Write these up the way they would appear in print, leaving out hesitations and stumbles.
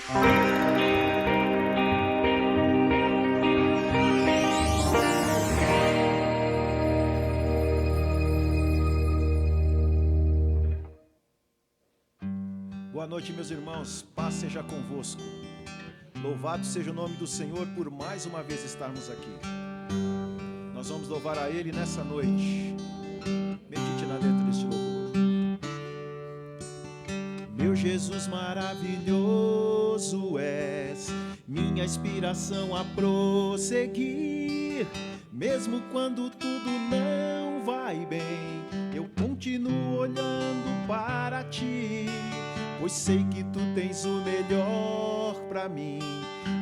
Boa noite, meus irmãos, paz seja convosco. Louvado seja o nome do Senhor por mais uma vez estarmos aqui. Nós vamos louvar a Ele nessa noite. Medite na letra deste louvor. Meu Jesus maravilhoso és, minha inspiração a prosseguir. Mesmo quando tudo não vai bem, eu continuo olhando para Ti. Pois sei que Tu tens o melhor pra mim.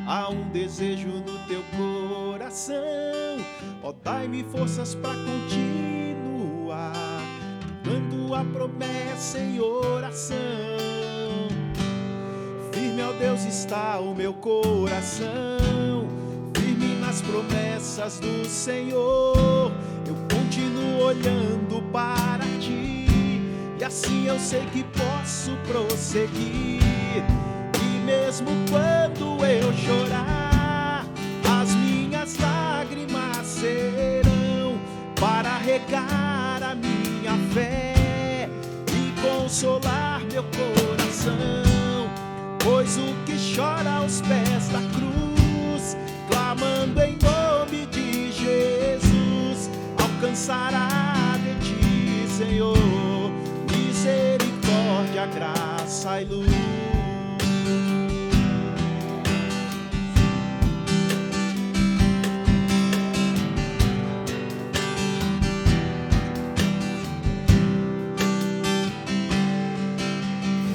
Há um desejo no Teu coração. Ó, dai-me forças pra continuar, dando a promessa em oração. Firme, ó Deus, está o meu coração, firme nas promessas do Senhor. Eu continuo olhando para Ti, e assim eu sei que posso prosseguir. E mesmo quando eu chorar, as minhas lágrimas serão para regar a minha fé e consolar meu coração. Pois o que chora aos pés da cruz, clamando em nome de Jesus, alcançará de Ti, Senhor, misericórdia, graça e luz.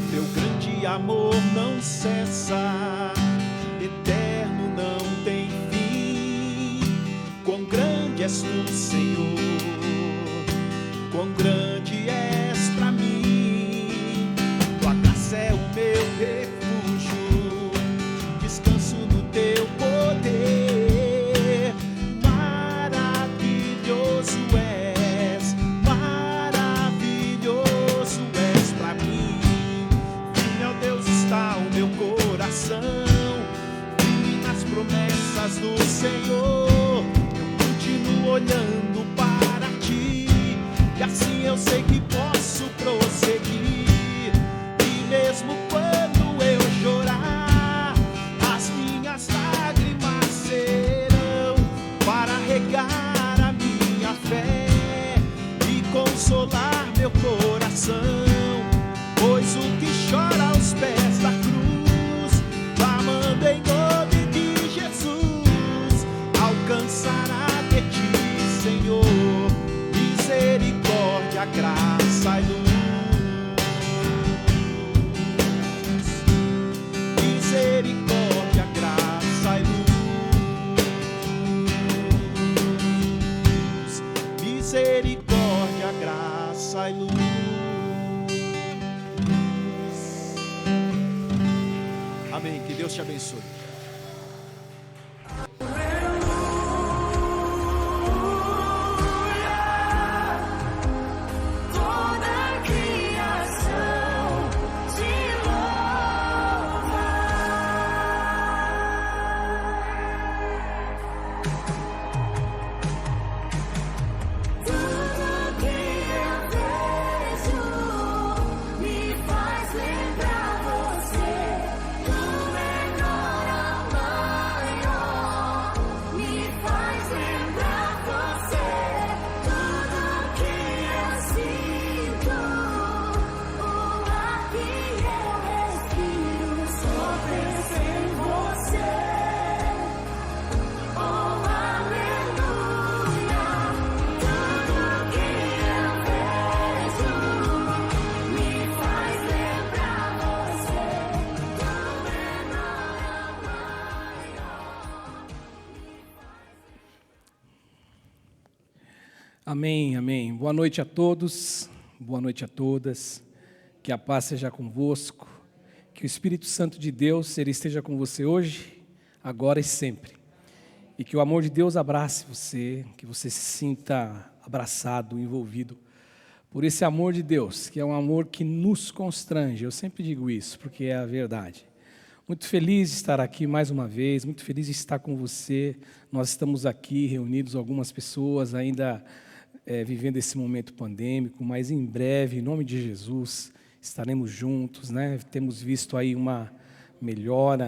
Teu grande amor não cessa, eterno não tem fim. Quão grande és Tu, Senhor, quão grande és pra mim. Tua graça é o meu refúgio, descanso no Teu poder. Maravilhoso és pra mim. Firme, ó Deus, está o meu coração, firme nas promessas do Senhor. Eu continuo olhando para Ti, e assim eu sei que posso prosseguir. E mesmo quando eu chorar, as minhas lágrimas serão para regar a minha fé e consolar meu coração. Pois o que chora aos pés da cruz, clamando em nome de Jesus, alcançará de Ti, Senhor, misericórdia, graça e luz. Misericórdia, graça e luz. Misericórdia, graça e luz. Amém. Que Deus te abençoe. Amém, amém. Boa noite a todos, boa noite a todas. Que a paz seja convosco, que o Espírito Santo de Deus ele esteja com você hoje, agora e sempre. E que o amor de Deus abrace você, que você se sinta abraçado, envolvido por esse amor de Deus, que é um amor que nos constrange. Eu sempre digo isso, porque é a verdade. Muito feliz de estar aqui mais uma vez, muito feliz de estar com você. Nós estamos aqui reunidos, algumas pessoas ainda vivendo esse momento pandêmico, mas em breve, em nome de Jesus, estaremos juntos, né? Temos visto aí uma melhora,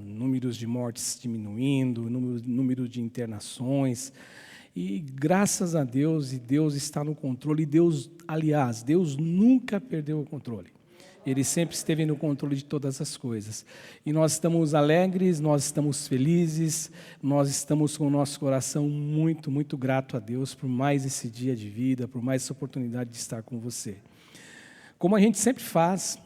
números de mortes diminuindo, número de internações. E graças a Deus, e Deus está no controle, Deus nunca perdeu o controle. Ele sempre esteve no controle de todas as coisas. E nós estamos alegres, nós estamos felizes, nós estamos com o nosso coração muito, muito grato a Deus por mais esse dia de vida, por mais essa oportunidade de estar com você. Como a gente sempre faz,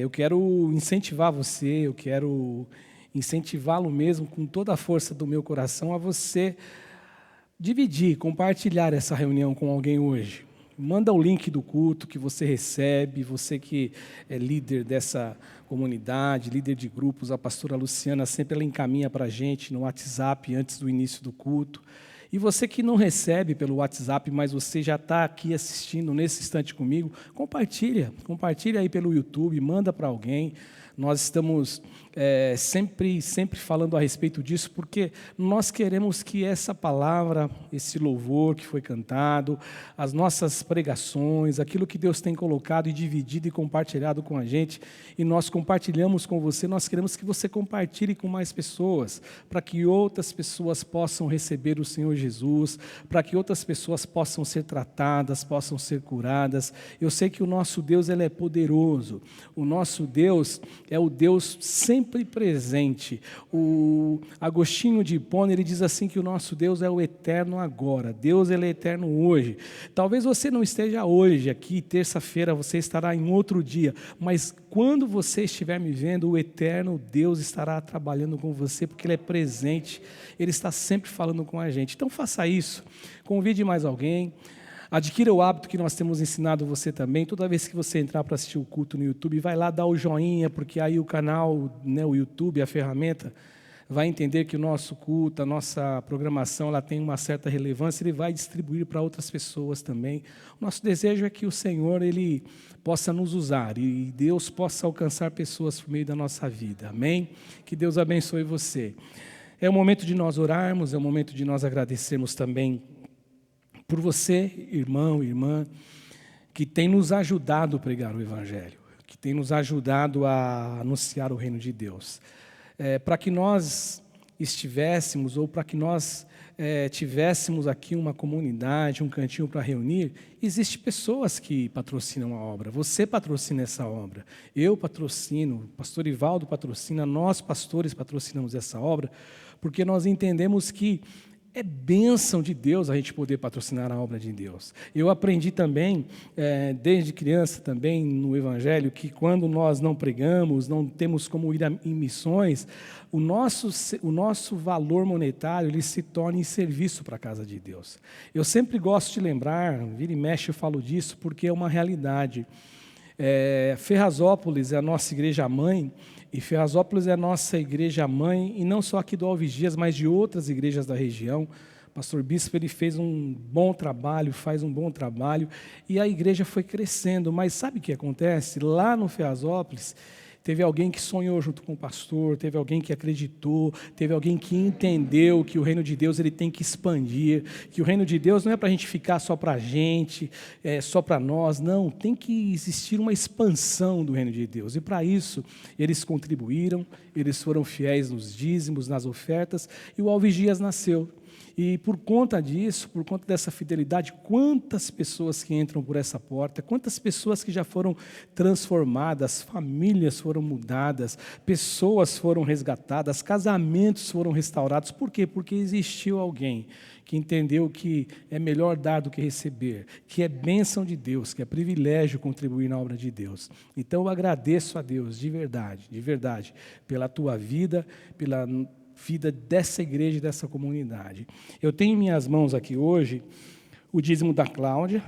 eu quero incentivar você, eu quero incentivá-lo mesmo com toda a força do meu coração a você dividir, compartilhar essa reunião com alguém hoje. Manda o link do culto que você recebe, você que é líder dessa comunidade, líder de grupos, a pastora Luciana sempre ela encaminha para a gente no WhatsApp antes do início do culto. E você que não recebe pelo WhatsApp, mas você já está aqui assistindo nesse instante comigo, compartilha aí pelo YouTube, manda para alguém. Nós estamos sempre falando a respeito disso, porque nós queremos que essa palavra, esse louvor que foi cantado, as nossas pregações, aquilo que Deus tem colocado e dividido e compartilhado com a gente, e nós compartilhamos com você, nós queremos que você compartilhe com mais pessoas, para que outras pessoas possam receber o Senhor Jesus, para que outras pessoas possam ser tratadas, possam ser curadas. Eu sei que o nosso Deus ele é poderoso, o nosso Deus é o Deus sempre presente. O Agostinho de Hipona, ele diz assim que o nosso Deus é o eterno agora. Deus ele é eterno hoje. Talvez você não esteja hoje aqui, terça-feira, você estará em outro dia, mas quando você estiver me vendo, o eterno Deus estará trabalhando com você, porque Ele é presente, Ele está sempre falando com a gente. Então faça isso, convide mais alguém. Adquira o hábito que nós temos ensinado você também. Toda vez que você entrar para assistir o culto no YouTube, vai lá dar o joinha, porque aí o canal, né, o YouTube, a ferramenta, vai entender que o nosso culto, a nossa programação, ela tem uma certa relevância, ele vai distribuir para outras pessoas também. O nosso desejo é que o Senhor ele possa nos usar e Deus possa alcançar pessoas por meio da nossa vida. Amém? Que Deus abençoe você. É o momento de nós orarmos, é o momento de nós agradecermos também por você, irmão, irmã, que tem nos ajudado a pregar o Evangelho, que tem nos ajudado a anunciar o reino de Deus. Para que nós estivéssemos, ou para que nós tivéssemos aqui uma comunidade, um cantinho para reunir, existem pessoas que patrocinam a obra. Você patrocina essa obra, eu patrocino, o pastor Ivaldo patrocina, nós pastores patrocinamos essa obra, porque nós entendemos que é bênção de Deus a gente poder patrocinar a obra de Deus. Eu aprendi também, desde criança também no Evangelho, que quando nós não pregamos, não temos como ir em missões, o nosso valor monetário ele se torna em serviço para a casa de Deus. Eu sempre gosto de lembrar, vira e mexe eu falo disso, porque é uma realidade. Ferrazópolis é a nossa igreja-mãe, e Ferrazópolis é a nossa igreja-mãe, e não só aqui do Alves Dias, mas de outras igrejas da região. O pastor Bispo ele fez um bom trabalho, faz um bom trabalho, e a igreja foi crescendo. Mas sabe o que acontece? Lá no Ferrazópolis, teve alguém que sonhou junto com o pastor, teve alguém que acreditou, teve alguém que entendeu que o reino de Deus ele tem que expandir, que o reino de Deus não é para a gente ficar só para a gente, só para nós, não, tem que existir uma expansão do reino de Deus. E para isso, eles contribuíram, eles foram fiéis nos dízimos, nas ofertas, e o Alves Dias nasceu. E por conta disso, por conta dessa fidelidade, quantas pessoas que entram por essa porta, quantas pessoas que já foram transformadas, famílias foram mudadas, pessoas foram resgatadas, casamentos foram restaurados. Por quê? Porque existiu alguém que entendeu que é melhor dar do que receber, que é bênção de Deus, que é privilégio contribuir na obra de Deus. Então eu agradeço a Deus de verdade, pela tua vida, pela vida dessa igreja e dessa comunidade. Eu tenho em minhas mãos aqui hoje o dízimo da Cláudia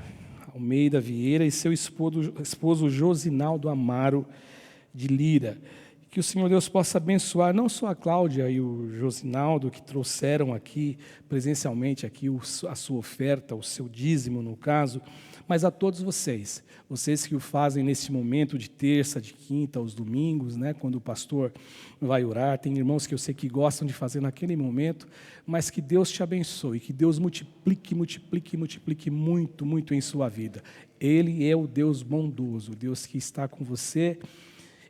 Almeida Vieira e seu esposo Josinaldo Amaro de Lira. Que o Senhor Deus possa abençoar não só a Cláudia e o Josinaldo, que trouxeram aqui, presencialmente, aqui a sua oferta, o seu dízimo, no caso, mas a todos vocês que o fazem nesse momento de terça, de quinta, aos domingos, né, quando o pastor vai orar. Tem irmãos que eu sei que gostam de fazer naquele momento, mas que Deus te abençoe, que Deus multiplique muito, muito em sua vida. Ele é o Deus bondoso, o Deus que está com você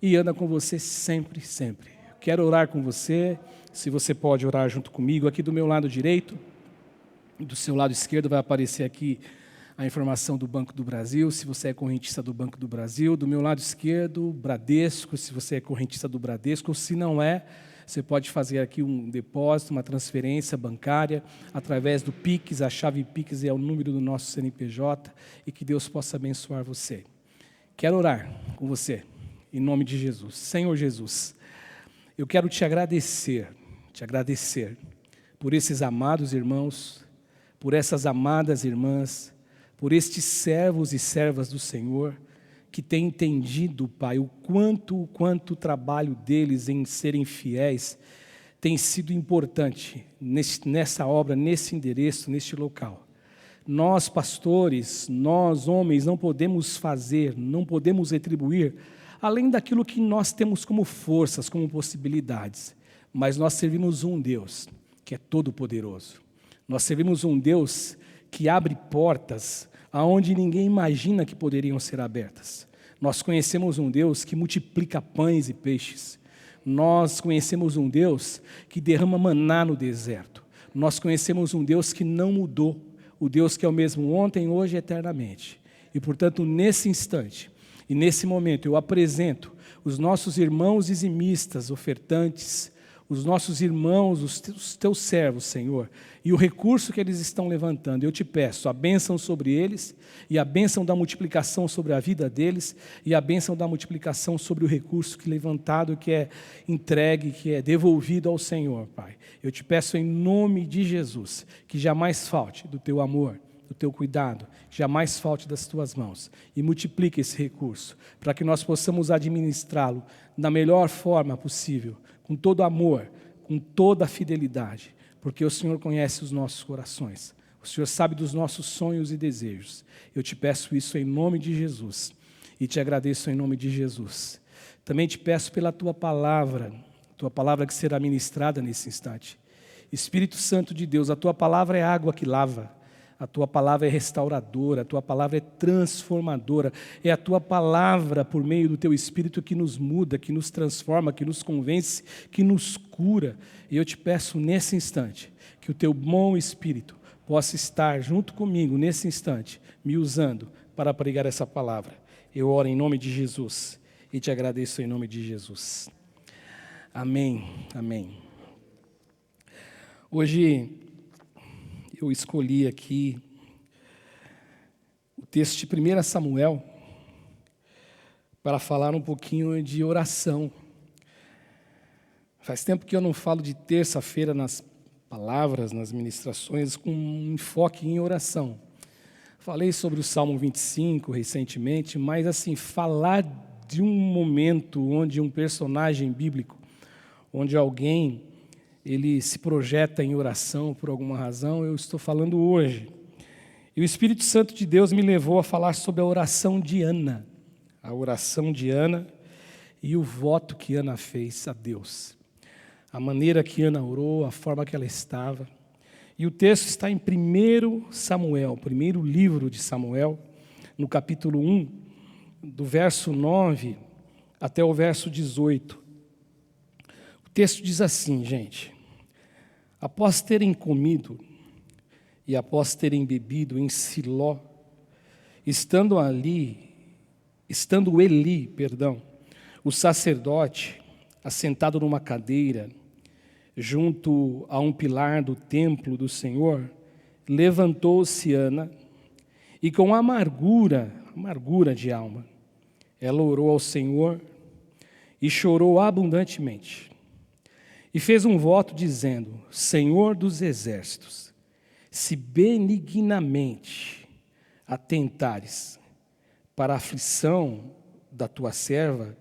e anda com você sempre, sempre. Quero orar com você, se você pode orar junto comigo, aqui do meu lado direito, do seu lado esquerdo vai aparecer aqui a informação do Banco do Brasil, se você é correntista do Banco do Brasil, do meu lado esquerdo, Bradesco, se você é correntista do Bradesco, se não é, você pode fazer aqui um depósito, uma transferência bancária, através do Pix, a chave Pix é o número do nosso CNPJ, e que Deus possa abençoar você. Quero orar com você. Em nome de Jesus. Senhor Jesus, eu quero te agradecer por esses amados irmãos, por essas amadas irmãs, por estes servos e servas do Senhor, que têm entendido, Pai, o quanto o trabalho deles em serem fiéis tem sido importante nessa obra, nesse endereço, neste local. Nós, pastores, nós, homens, não podemos fazer, não podemos retribuir além daquilo que nós temos como forças, como possibilidades. Mas nós servimos um Deus que é todo-poderoso. Nós servimos um Deus que abre portas aonde ninguém imagina que poderiam ser abertas. Nós conhecemos um Deus que multiplica pães e peixes. Nós conhecemos um Deus que derrama maná no deserto. Nós conhecemos um Deus que não mudou, o Deus que é o mesmo ontem, hoje e eternamente. E, portanto, nesse instante, e nesse momento eu apresento os nossos irmãos dizimistas, ofertantes, os nossos irmãos, os teus servos, Senhor, e o recurso que eles estão levantando. Eu te peço a bênção sobre eles, e a bênção da multiplicação sobre a vida deles, e a bênção da multiplicação sobre o recurso que levantado, que é entregue, que é devolvido ao Senhor, Pai. Eu te peço em nome de Jesus, que jamais falte do teu amor, do teu cuidado, jamais falte das tuas mãos, e multiplique esse recurso, para que nós possamos administrá-lo da melhor forma possível, com todo amor, com toda a fidelidade, porque o Senhor conhece os nossos corações, o Senhor sabe dos nossos sonhos e desejos. Eu te peço isso em nome de Jesus, e te agradeço em nome de Jesus. Também te peço pela tua palavra que será ministrada nesse instante. Espírito Santo de Deus, a tua palavra é água que lava, a tua palavra é restauradora, a tua palavra é transformadora, é a tua palavra, por meio do teu Espírito, que nos muda, que nos transforma, que nos convence, que nos cura. E eu te peço nesse instante, que o teu bom Espírito possa estar junto comigo nesse instante, me usando para pregar essa palavra. Eu oro em nome de Jesus e te agradeço em nome de Jesus. Amém, amém. Hoje eu escolhi aqui o texto de 1 Samuel para falar um pouquinho de oração. Faz tempo que eu não falo de terça-feira nas palavras, nas ministrações, com um enfoque em oração. Falei sobre o Salmo 25 recentemente, mas assim, falar de um momento onde um personagem bíblico, onde alguém ele se projeta em oração por alguma razão, eu estou falando hoje. E o Espírito Santo de Deus me levou a falar sobre a oração de Ana. A oração de Ana e o voto que Ana fez a Deus. A maneira que Ana orou, a forma que ela estava. E o texto está em 1 Samuel, primeiro livro de Samuel, no capítulo 1, do verso 9 até o verso 18. O texto diz assim, gente: após terem comido e após terem bebido em Siló, estando Eli, o sacerdote, assentado numa cadeira, junto a um pilar do templo do Senhor, levantou-se Ana, e com amargura de alma, ela orou ao Senhor e chorou abundantemente. E fez um voto dizendo: Senhor dos exércitos, se benignamente atentares para a aflição da tua serva,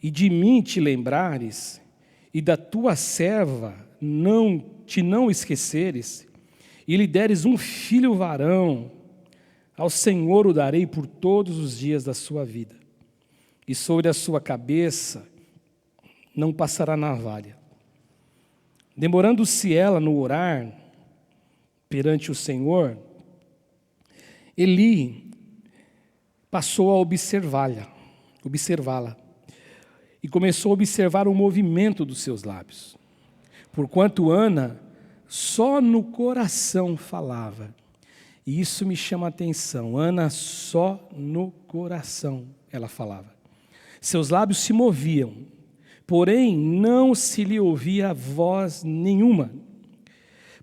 e de mim te lembrares, e da tua serva não esqueceres, e lhe deres um filho varão, ao Senhor o darei por todos os dias da sua vida, e sobre a sua cabeça não passará navalha. Demorando-se ela no orar perante o Senhor, Eli passou a observá-la, e começou a observar o movimento dos seus lábios, porquanto Ana só no coração falava. E isso me chama a atenção. Ana só no coração ela falava. Seus lábios se moviam, porém não se lhe ouvia voz nenhuma.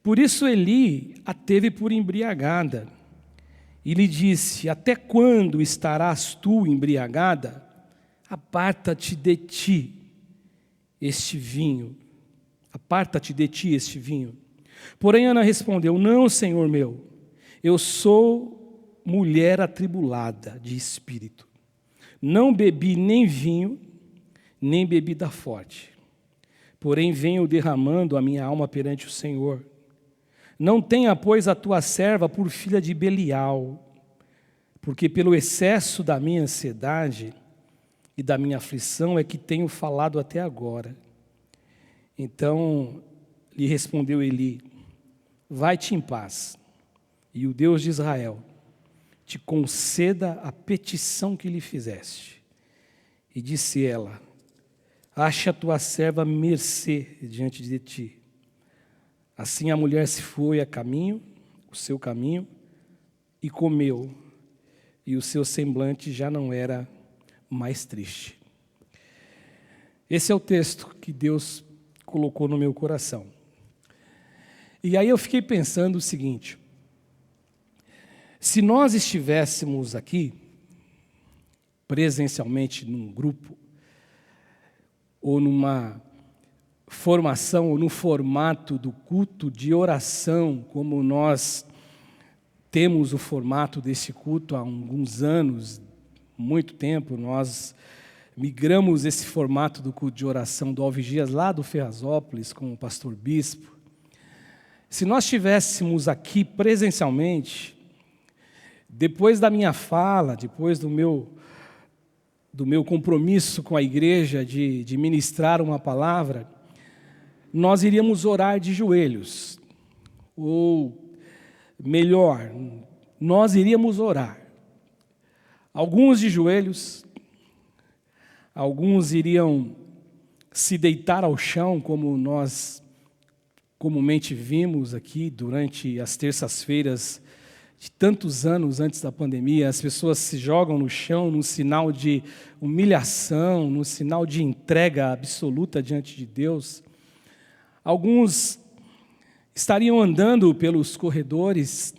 Por isso Eli a teve por embriagada e lhe disse: até quando estarás tu embriagada? Aparta-te de ti este vinho. Aparta-te de ti este vinho. Porém Ana respondeu: não, Senhor meu, eu sou mulher atribulada de espírito. Não bebi nem vinho, nem bebida forte. Porém venho derramando a minha alma perante o Senhor. Não tenha, pois, a tua serva por filha de Belial, porque pelo excesso da minha ansiedade e da minha aflição é que tenho falado até agora. Então lhe respondeu Eli: vai-te em paz, e o Deus de Israel te conceda a petição que lhe fizeste. E disse ela: acha a tua serva mercê diante de ti. Assim a mulher se foi o seu caminho, e comeu, e o seu semblante já não era mais triste. Esse é o texto que Deus colocou no meu coração. E aí eu fiquei pensando o seguinte: se nós estivéssemos aqui, presencialmente num grupo, ou numa formação, ou no formato do culto de oração, como nós temos o formato desse culto há alguns anos, muito tempo, nós migramos esse formato do culto de oração do Alvigias, lá do Ferrazópolis, com o pastor Bispo. Se nós estivéssemos aqui presencialmente, depois da minha fala, depois do meu compromisso com a igreja de ministrar uma palavra, nós iríamos orar de joelhos, ou melhor, nós iríamos orar. Alguns de joelhos, alguns iriam se deitar ao chão, como nós comumente vimos aqui durante as terças-feiras de tantos anos antes da pandemia. As pessoas se jogam no chão num sinal de humilhação, num sinal de entrega absoluta diante de Deus. Alguns estariam andando pelos corredores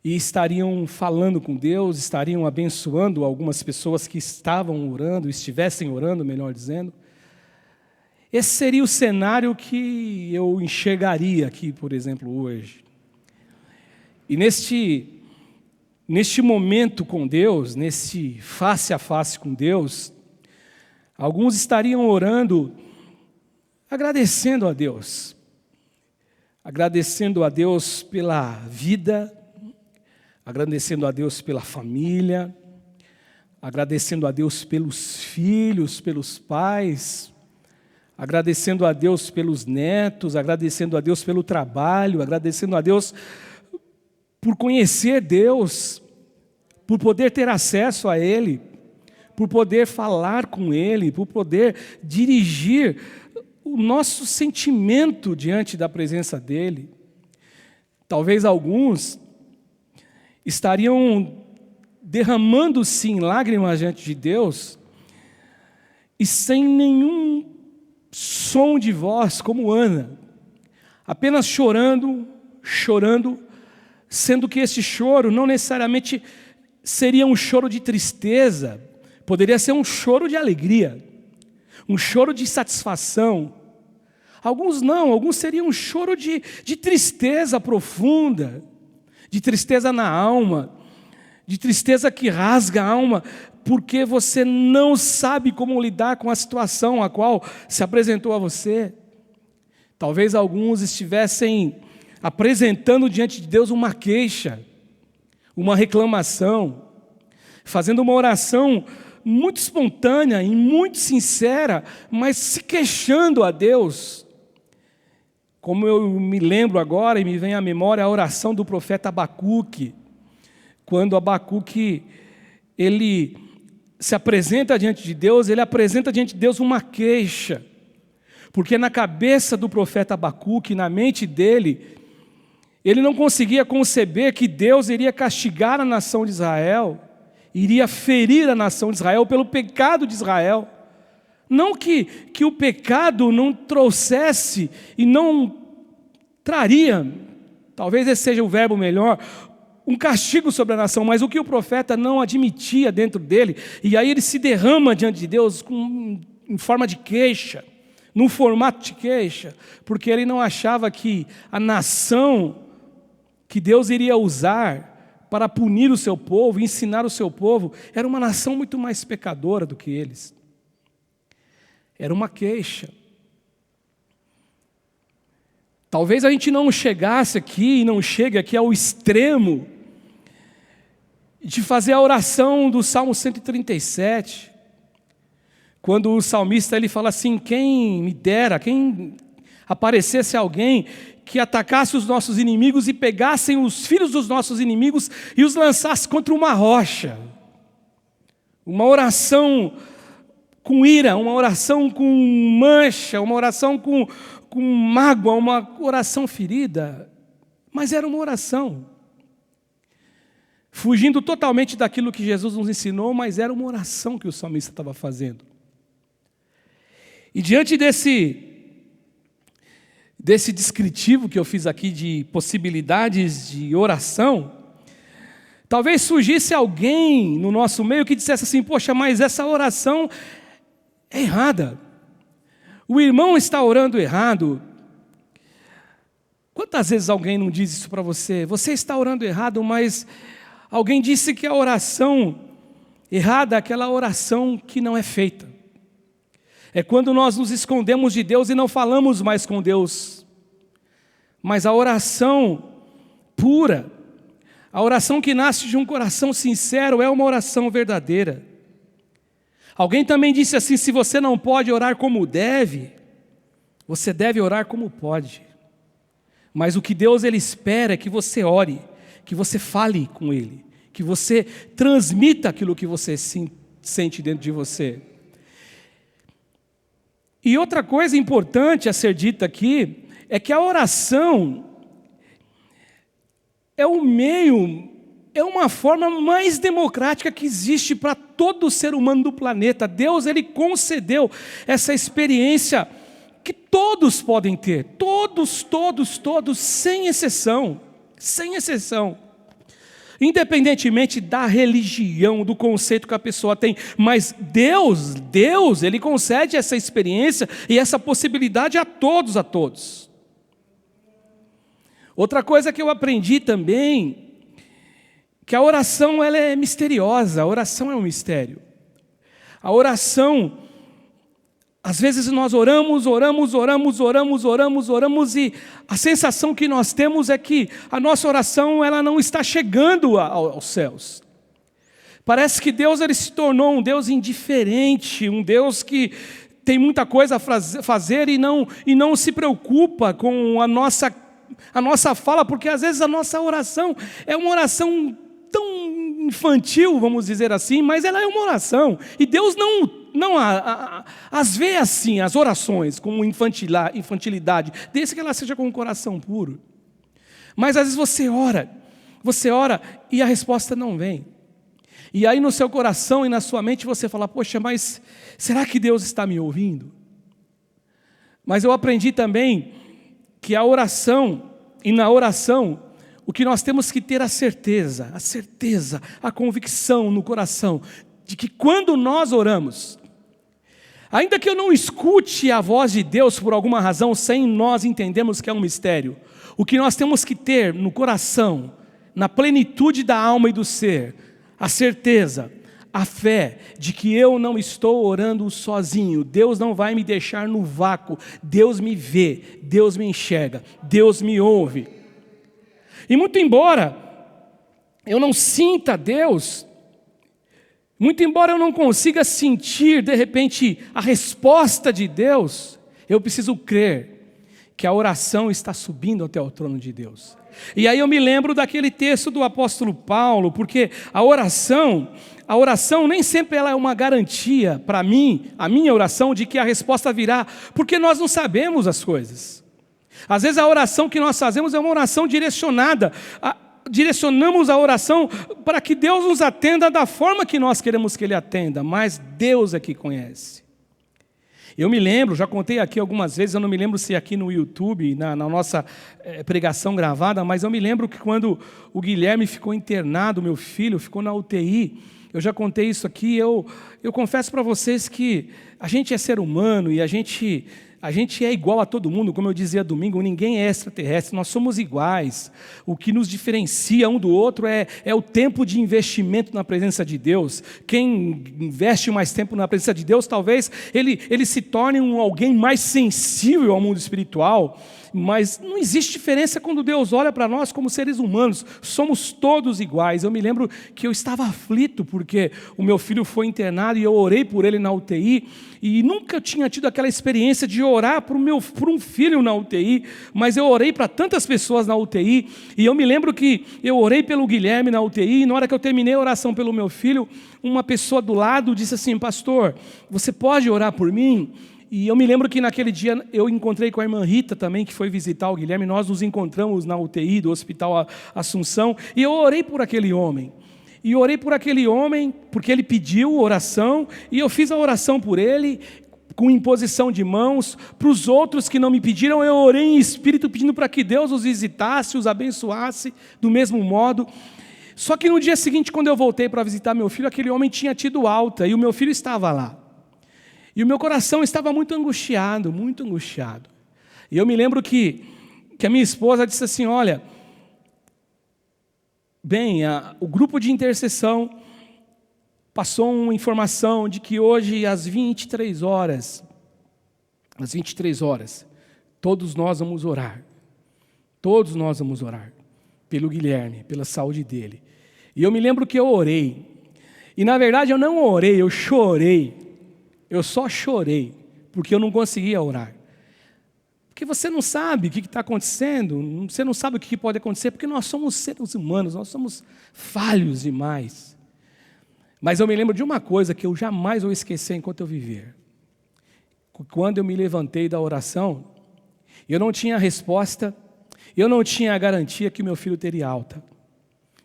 e estariam falando com Deus, estariam abençoando algumas pessoas que estavam orando, estivessem orando, melhor dizendo. Esse seria o cenário que eu enxergaria aqui, por exemplo, hoje. E neste momento com Deus, nesse face a face com Deus, alguns estariam orando, agradecendo a Deus pela vida, agradecendo a Deus pela família, agradecendo a Deus pelos filhos, pelos pais, agradecendo a Deus pelos netos, agradecendo a Deus pelo trabalho, agradecendo a Deus por conhecer Deus, por poder ter acesso a Ele, por poder falar com Ele, por poder dirigir o nosso sentimento diante da presença dEle. Talvez alguns estariam derramando sim lágrimas diante de Deus e sem nenhum som de voz, como Ana, apenas chorando, sendo que esse choro não necessariamente seria um choro de tristeza, poderia ser um choro de alegria, um choro de satisfação. Alguns não, alguns seriam um choro de tristeza profunda, de tristeza na alma, de tristeza que rasga a alma, porque você não sabe como lidar com a situação a qual se apresentou a você. Talvez alguns estivessem apresentando diante de Deus uma queixa, uma reclamação, fazendo uma oração muito espontânea e muito sincera, mas se queixando a Deus. Como eu me lembro agora e me vem à memória a oração do profeta Abacuque, quando Abacuque ele se apresenta diante de Deus, ele apresenta diante de Deus uma queixa, porque na cabeça do profeta Abacuque, na mente dele, ele não conseguia conceber que Deus iria castigar a nação de Israel, iria ferir a nação de Israel pelo pecado de Israel. Não que o pecado não trouxesse e não traria, talvez esse seja o verbo melhor, um castigo sobre a nação, mas o que o profeta não admitia dentro dele, e aí ele se derrama diante de Deus em forma de queixa, num formato de queixa, porque ele não achava que a nação que Deus iria usar para punir o seu povo, ensinar o seu povo, era uma nação muito mais pecadora do que eles. Era uma queixa. Talvez a gente não chegasse aqui e não chegue aqui ao extremo de fazer a oração do Salmo 137, quando o salmista ele fala assim: quem me dera, quem aparecesse alguém que atacasse os nossos inimigos e pegassem os filhos dos nossos inimigos e os lançasse contra uma rocha. Uma oração com ira, uma oração com mancha, uma oração com mágoa, uma oração ferida. Mas era uma oração, fugindo totalmente daquilo que Jesus nos ensinou, mas era uma oração que o salmista estava fazendo. E diante desse descritivo que eu fiz aqui de possibilidades de oração, talvez surgisse alguém no nosso meio que dissesse assim: poxa, mas essa oração é errada, o irmão está orando errado. Quantas vezes alguém não diz isso para você? Você está orando errado, mas alguém disse que a oração errada é aquela oração que não é feita. É quando nós nos escondemos de Deus e não falamos mais com Deus. Mas a oração pura, a oração que nasce de um coração sincero, é uma oração verdadeira. Alguém também disse assim: se você não pode orar como deve, você deve orar como pode. Mas o que Deus ele espera é que você ore, que você fale com Ele, que você transmita aquilo que você sente dentro de você. E outra coisa importante a ser dita aqui é que a oração é o meio, é uma forma mais democrática que existe para todo ser humano do planeta. Deus ele concedeu essa experiência que todos podem ter, todos, sem exceção, independentemente da religião, do conceito que a pessoa tem, mas Deus, Ele concede essa experiência e essa possibilidade a todos. Outra coisa que eu aprendi também, que a oração ela é misteriosa, a oração é um mistério. A oração, às vezes nós oramos e a sensação que nós temos é que a nossa oração ela não está chegando aos céus. Parece que Deus ele se tornou um Deus indiferente, um Deus que tem muita coisa a fazer e não se preocupa com a nossa fala, porque às vezes a nossa oração é uma oração tão infantil, vamos dizer assim, mas ela é uma oração, e Deus não as vê assim, as orações, como infantilidade, desde que ela seja com um coração puro. Mas às vezes você ora e a resposta não vem, e aí no seu coração e na sua mente você fala: poxa, mas será que Deus está me ouvindo? Mas eu aprendi também que na oração, o que nós temos que ter a certeza, a convicção no coração, de que quando nós oramos, ainda que eu não escute a voz de Deus por alguma razão, sem nós entendermos que é um mistério, o que nós temos que ter no coração, na plenitude da alma e do ser, a certeza, a fé de que eu não estou orando sozinho, Deus não vai me deixar no vácuo, Deus me vê, Deus me enxerga, Deus me ouve. E muito embora eu não sinta Deus, muito embora eu não consiga sentir de repente a resposta de Deus, eu preciso crer que a oração está subindo até o trono de Deus. E aí eu me lembro daquele texto do apóstolo Paulo, porque a oração nem sempre ela é uma garantia para mim, a minha oração, de que a resposta virá, porque nós não sabemos as coisas. Às vezes a oração que nós fazemos é uma oração direcionada, direcionamos a oração para que Deus nos atenda da forma que nós queremos que Ele atenda, mas Deus é que conhece. Eu me lembro, já contei aqui algumas vezes, eu não me lembro se aqui no YouTube, na nossa pregação gravada, mas eu me lembro que quando o Guilherme ficou internado, meu filho, ficou na UTI, eu já contei isso aqui, eu confesso para vocês que a gente é ser humano e a gente é igual a todo mundo, como eu dizia domingo, ninguém é extraterrestre, nós somos iguais. O que nos diferencia um do outro é o tempo de investimento na presença de Deus. Quem investe mais tempo na presença de Deus, talvez ele se torne alguém mais sensível ao mundo espiritual, mas não existe diferença quando Deus olha para nós como seres humanos, somos todos iguais. Eu me lembro que eu estava aflito porque o meu filho foi internado e eu orei por ele na UTI, e nunca tinha tido aquela experiência de orar por um filho na UTI, mas eu orei para tantas pessoas na UTI, e eu me lembro que eu orei pelo Guilherme na UTI, e na hora que eu terminei a oração pelo meu filho, uma pessoa do lado disse assim: pastor, você pode orar por mim? E eu me lembro que naquele dia eu encontrei com a irmã Rita também, que foi visitar o Guilherme, nós nos encontramos na UTI do Hospital Assunção, e eu orei por aquele homem. E orei por aquele homem, porque ele pediu oração, e eu fiz a oração por ele, com imposição de mãos. Para os outros que não me pediram, eu orei em espírito, pedindo para que Deus os visitasse, os abençoasse, do mesmo modo. Só que no dia seguinte, quando eu voltei para visitar meu filho, aquele homem tinha tido alta, e o meu filho estava lá. E o meu coração estava muito angustiado, muito angustiado. E eu me lembro que a minha esposa disse assim: olha, bem, o grupo de intercessão passou uma informação de que hoje às 23 horas, todos nós vamos orar pelo Guilherme, pela saúde dele. E eu me lembro que eu orei, e na verdade eu não orei, eu chorei. Eu só chorei, porque eu não conseguia orar. Porque você não sabe o que está acontecendo, você não sabe o que pode acontecer, porque nós somos seres humanos, nós somos falhos demais. Mas eu me lembro de uma coisa que eu jamais vou esquecer enquanto eu viver. Quando eu me levantei da oração, eu não tinha a resposta, eu não tinha a garantia que o meu filho teria alta,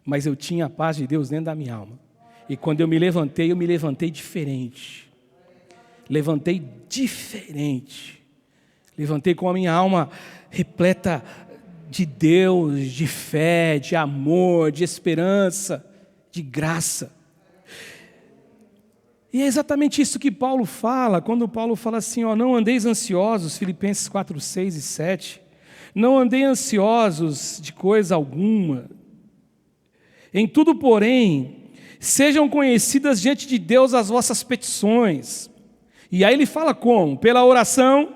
mas eu tinha a paz de Deus dentro da minha alma. E quando eu me levantei diferente. Levantei com a minha alma repleta de Deus, de fé, de amor, de esperança, de graça. E é exatamente isso que Paulo fala, quando Paulo fala assim, não andeis ansiosos, Filipenses 4, 6 e 7, não andei ansiosos de coisa alguma, em tudo, porém, sejam conhecidas diante de Deus as vossas petições. E aí ele fala como? Pela oração,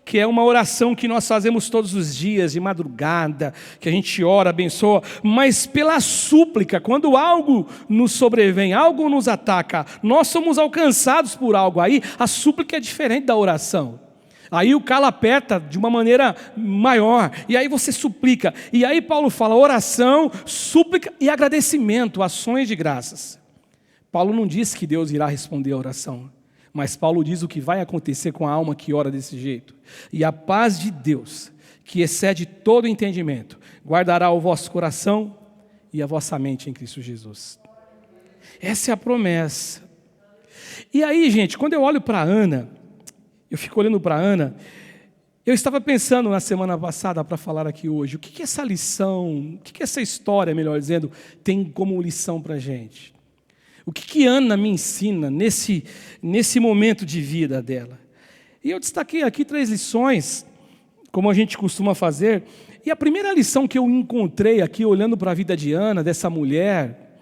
que é uma oração que nós fazemos todos os dias, de madrugada, que a gente ora, abençoa, mas pela súplica, quando algo nos sobrevém, algo nos ataca, nós somos alcançados por algo, aí a súplica é diferente da oração. Aí o calo aperta de uma maneira maior, e aí você suplica. E aí Paulo fala oração, súplica e agradecimento, ações de graças. Paulo não diz que Deus irá responder a oração, mas Paulo diz o que vai acontecer com a alma que ora desse jeito. E a paz de Deus, que excede todo entendimento, guardará o vosso coração e a vossa mente em Cristo Jesus. Essa é a promessa. E aí, gente, quando eu olho para Ana, eu fico olhando para Ana, eu estava pensando na semana passada para falar aqui hoje, o que essa lição, o que essa história, melhor dizendo, tem como lição para a gente? O que Ana me ensina nesse momento de vida dela? E eu destaquei aqui 3 lições, como a gente costuma fazer. E a primeira lição que eu encontrei aqui, olhando para a vida de Ana, dessa mulher,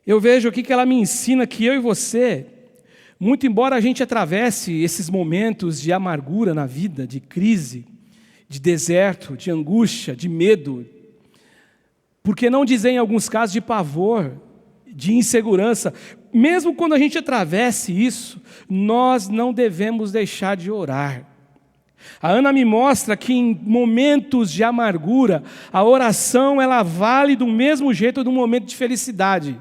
eu vejo aqui que ela me ensina que eu e você, muito embora a gente atravesse esses momentos de amargura na vida, de crise, de deserto, de angústia, de medo, por que não dizer em alguns casos de pavor, de insegurança, mesmo quando a gente atravesse isso, nós não devemos deixar de orar. A Ana me mostra que em momentos de amargura, a oração ela vale do mesmo jeito do momento de felicidade.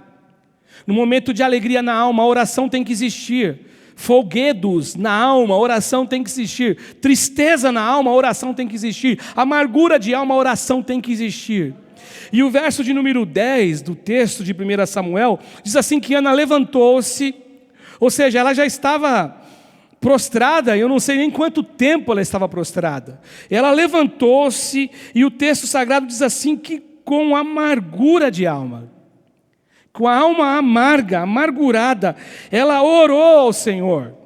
No momento de alegria na alma, a oração tem que existir. Folguedos na alma, a oração tem que existir. Tristeza na alma, a oração tem que existir. Amargura de alma, a oração tem que existir. E o verso de número 10 do texto de 1 Samuel diz assim que Ana levantou-se, ou seja, ela já estava prostrada, eu não sei nem quanto tempo ela estava prostrada. Ela levantou-se e o texto sagrado diz assim que com amargura de alma, com a alma amarga, amargurada, ela orou ao Senhor.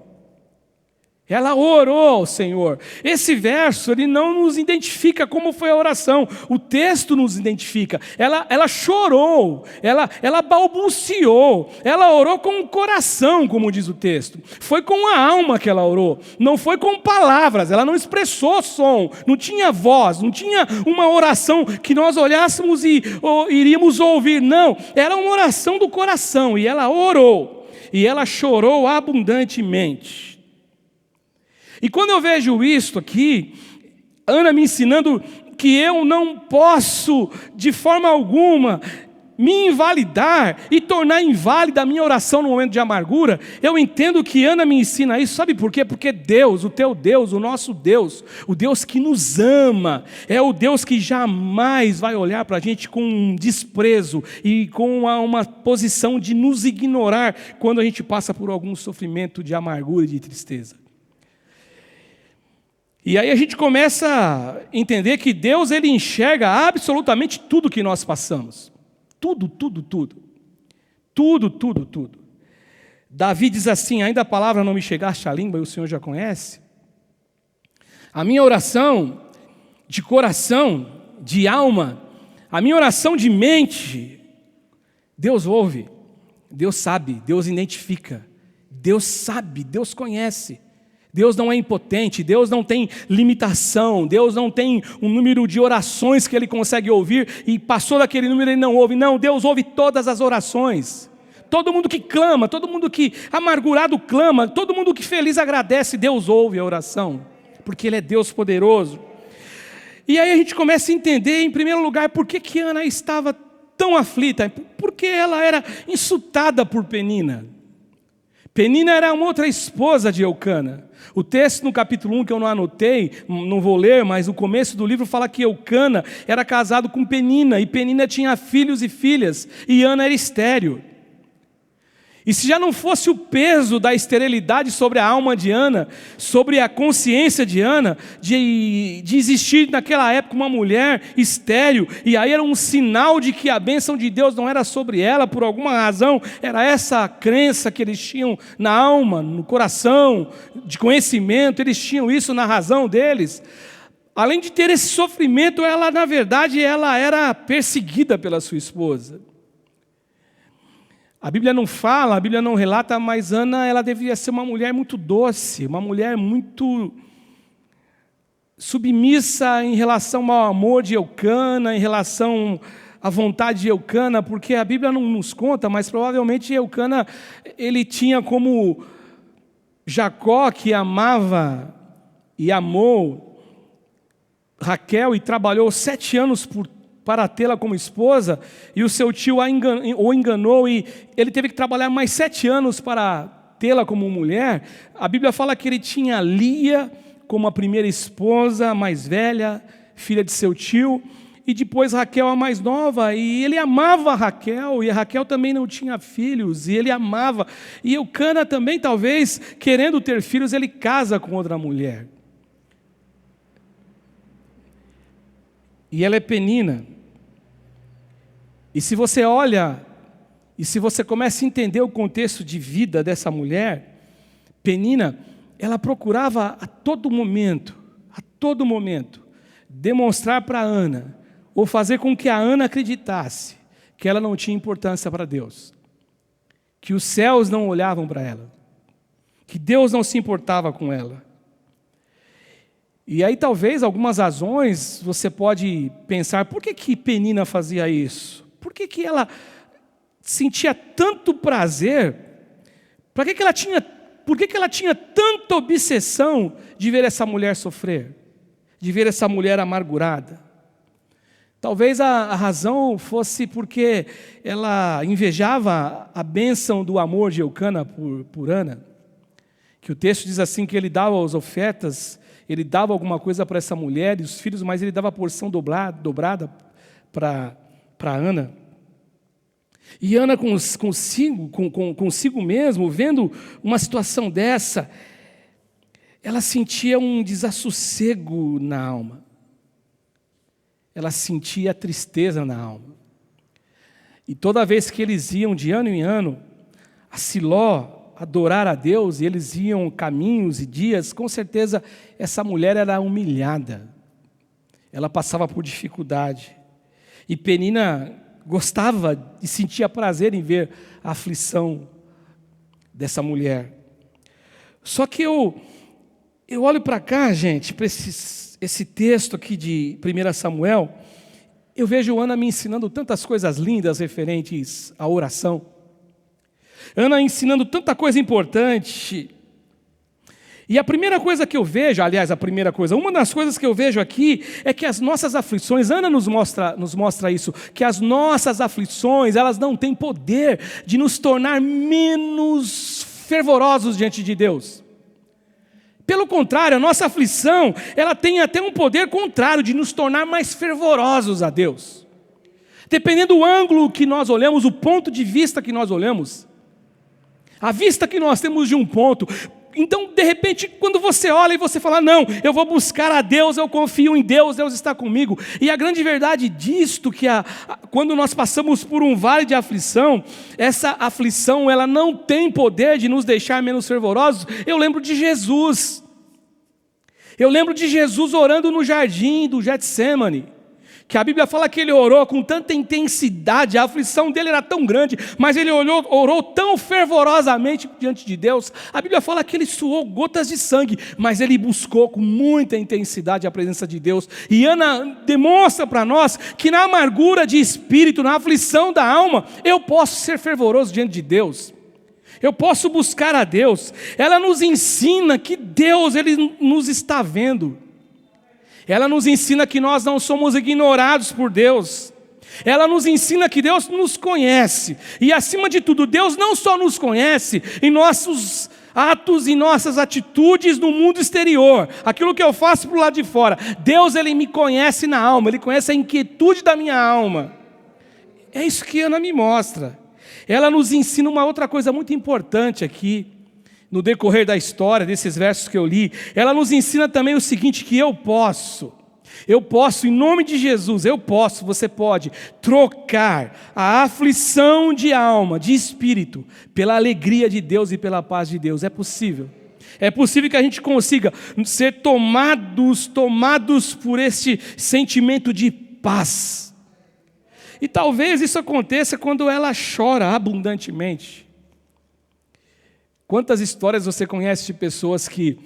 Ela orou ao Senhor. Esse verso, ele não nos identifica como foi a oração. O texto nos identifica. Ela chorou, ela balbuciou, ela orou com o coração, como diz o texto. Foi com a alma que ela orou, não foi com palavras, ela não expressou som, não tinha voz, não tinha uma oração que nós olhássemos e iríamos ouvir. Não, era uma oração do coração, e ela orou, e ela chorou abundantemente. E quando eu vejo isto aqui, Ana me ensinando que eu não posso, de forma alguma, me invalidar e tornar inválida a minha oração no momento de amargura, eu entendo que Ana me ensina isso, sabe por quê? Porque Deus, o teu Deus, o nosso Deus, o Deus que nos ama, é o Deus que jamais vai olhar para a gente com desprezo e com uma posição de nos ignorar quando a gente passa por algum sofrimento de amargura e de tristeza. E aí a gente começa a entender que Deus, ele enxerga absolutamente tudo que nós passamos. Tudo. Davi diz assim, ainda a palavra não me chegaste à língua e o Senhor já conhece. A minha oração de coração, de alma, a minha oração de mente, Deus ouve, Deus sabe, Deus identifica, Deus sabe, Deus conhece. Deus não é impotente, Deus não tem limitação, Deus não tem um número de orações que Ele consegue ouvir e passou daquele número Ele não ouve. Não, Deus ouve todas as orações. Todo mundo que clama, todo mundo que amargurado clama, todo mundo que feliz agradece, Deus ouve a oração, porque Ele é Deus poderoso. E aí a gente começa a entender, em primeiro lugar, por que Ana estava tão aflita, porque ela era insultada por Penina. Penina era uma outra esposa de Eucana. O texto no capítulo 1, que eu não anotei, não vou ler, mas o começo do livro fala que Eucana era casado com Penina, e Penina tinha filhos e filhas, e Ana era estéril. E se já não fosse o peso da esterilidade sobre a alma de Ana, sobre a consciência de Ana, de existir naquela época uma mulher estéril, e aí era um sinal de que a bênção de Deus não era sobre ela, por alguma razão, era essa crença que eles tinham na alma, no coração, de conhecimento, eles tinham isso na razão deles. Além de ter esse sofrimento, ela, na verdade, ela era perseguida pela sua esposa. A Bíblia não fala, a Bíblia não relata, mas Ana, ela devia ser uma mulher muito doce, uma mulher muito submissa em relação ao amor de Eucana, em relação à vontade de Eucana, porque a Bíblia não nos conta, mas provavelmente Eucana, ele tinha como Jacó, que amava e amou Raquel e trabalhou 7 anos para tê-la como esposa, e o seu tio o enganou, e ele teve que trabalhar mais 7 anos para tê-la como mulher. A Bíblia fala que ele tinha Lia como a primeira esposa, a mais velha, filha de seu tio, e depois Raquel a mais nova, e ele amava Raquel, e a Raquel também não tinha filhos, e ele amava, e Eucana também, talvez, querendo ter filhos, ele casa com outra mulher. E ela é Penina. E se você olha, e se você começa a entender o contexto de vida dessa mulher, Penina, ela procurava a todo momento, demonstrar para Ana, ou fazer com que a Ana acreditasse que ela não tinha importância para Deus. que os céus não olhavam para ela, que Deus não se importava com ela. E aí talvez algumas razões você pode pensar, por que Penina fazia isso? Por que ela sentia tanto prazer? Por que ela tinha tanta obsessão de ver essa mulher sofrer? De ver essa mulher amargurada? Talvez a razão fosse porque ela invejava a bênção do amor de Eucana por Ana, que o texto diz assim, que ele dava as ofertas, ele dava alguma coisa para essa mulher e os filhos, mas ele dava a porção dobrada para Ana. E Ana consigo mesmo, vendo uma situação dessa, ela sentia um desassossego na alma. Ela sentia tristeza na alma. E toda vez que eles iam de ano em ano a Siló adorar a Deus, e eles iam caminhos e dias, com certeza essa mulher era humilhada. Ela passava por dificuldade. E Penina gostava e sentia prazer em ver a aflição dessa mulher. Só que eu olho para cá, gente, para esse texto aqui de 1 Samuel, eu vejo Ana me ensinando tantas coisas lindas referentes à oração. Ana ensinando tanta coisa importante. E a primeira coisa que eu vejo, uma das coisas que eu vejo aqui é que as nossas aflições, Ana nos mostra isso, que as nossas aflições, elas não têm poder de nos tornar menos fervorosos diante de Deus. Pelo contrário, a nossa aflição, ela tem até um poder contrário de nos tornar mais fervorosos a Deus. Dependendo do ângulo que nós olhamos, o ponto de vista que nós olhamos, a vista que nós temos de um ponto. Então, de repente, quando você olha e você fala, não, eu vou buscar a Deus, eu confio em Deus, Deus está comigo. E a grande verdade disto, que quando nós passamos por um vale de aflição, essa aflição, ela não tem poder de nos deixar menos fervorosos. Eu lembro de Jesus. Eu lembro de Jesus orando no jardim do Getsemane, que a Bíblia fala que ele orou com tanta intensidade, a aflição dele era tão grande, mas ele orou tão fervorosamente diante de Deus. A Bíblia fala que ele suou gotas de sangue, mas ele buscou com muita intensidade a presença de Deus. E Ana demonstra para nós que na amargura de espírito, na aflição da alma, eu posso ser fervoroso diante de Deus. Eu posso buscar a Deus. Ela nos ensina que Deus, Ele nos está vendo. Ela nos ensina que nós não somos ignorados por Deus. Ela nos ensina que Deus nos conhece. E acima de tudo, Deus não só nos conhece em nossos atos e nossas atitudes no mundo exterior, aquilo que eu faço para o lado de fora. Deus, Ele me conhece na alma, Ele conhece a inquietude da minha alma. É isso que Ana me mostra. Ela nos ensina uma outra coisa muito importante aqui, no decorrer da história, desses versos que eu li. Ela nos ensina também o seguinte, que eu posso, em nome de Jesus, você pode trocar a aflição de alma, de espírito, pela alegria de Deus e pela paz de Deus. É possível. É possível que a gente consiga ser tomados por esse sentimento de paz. E talvez isso aconteça quando ela chora abundantemente. Quantas histórias você conhece de pessoas que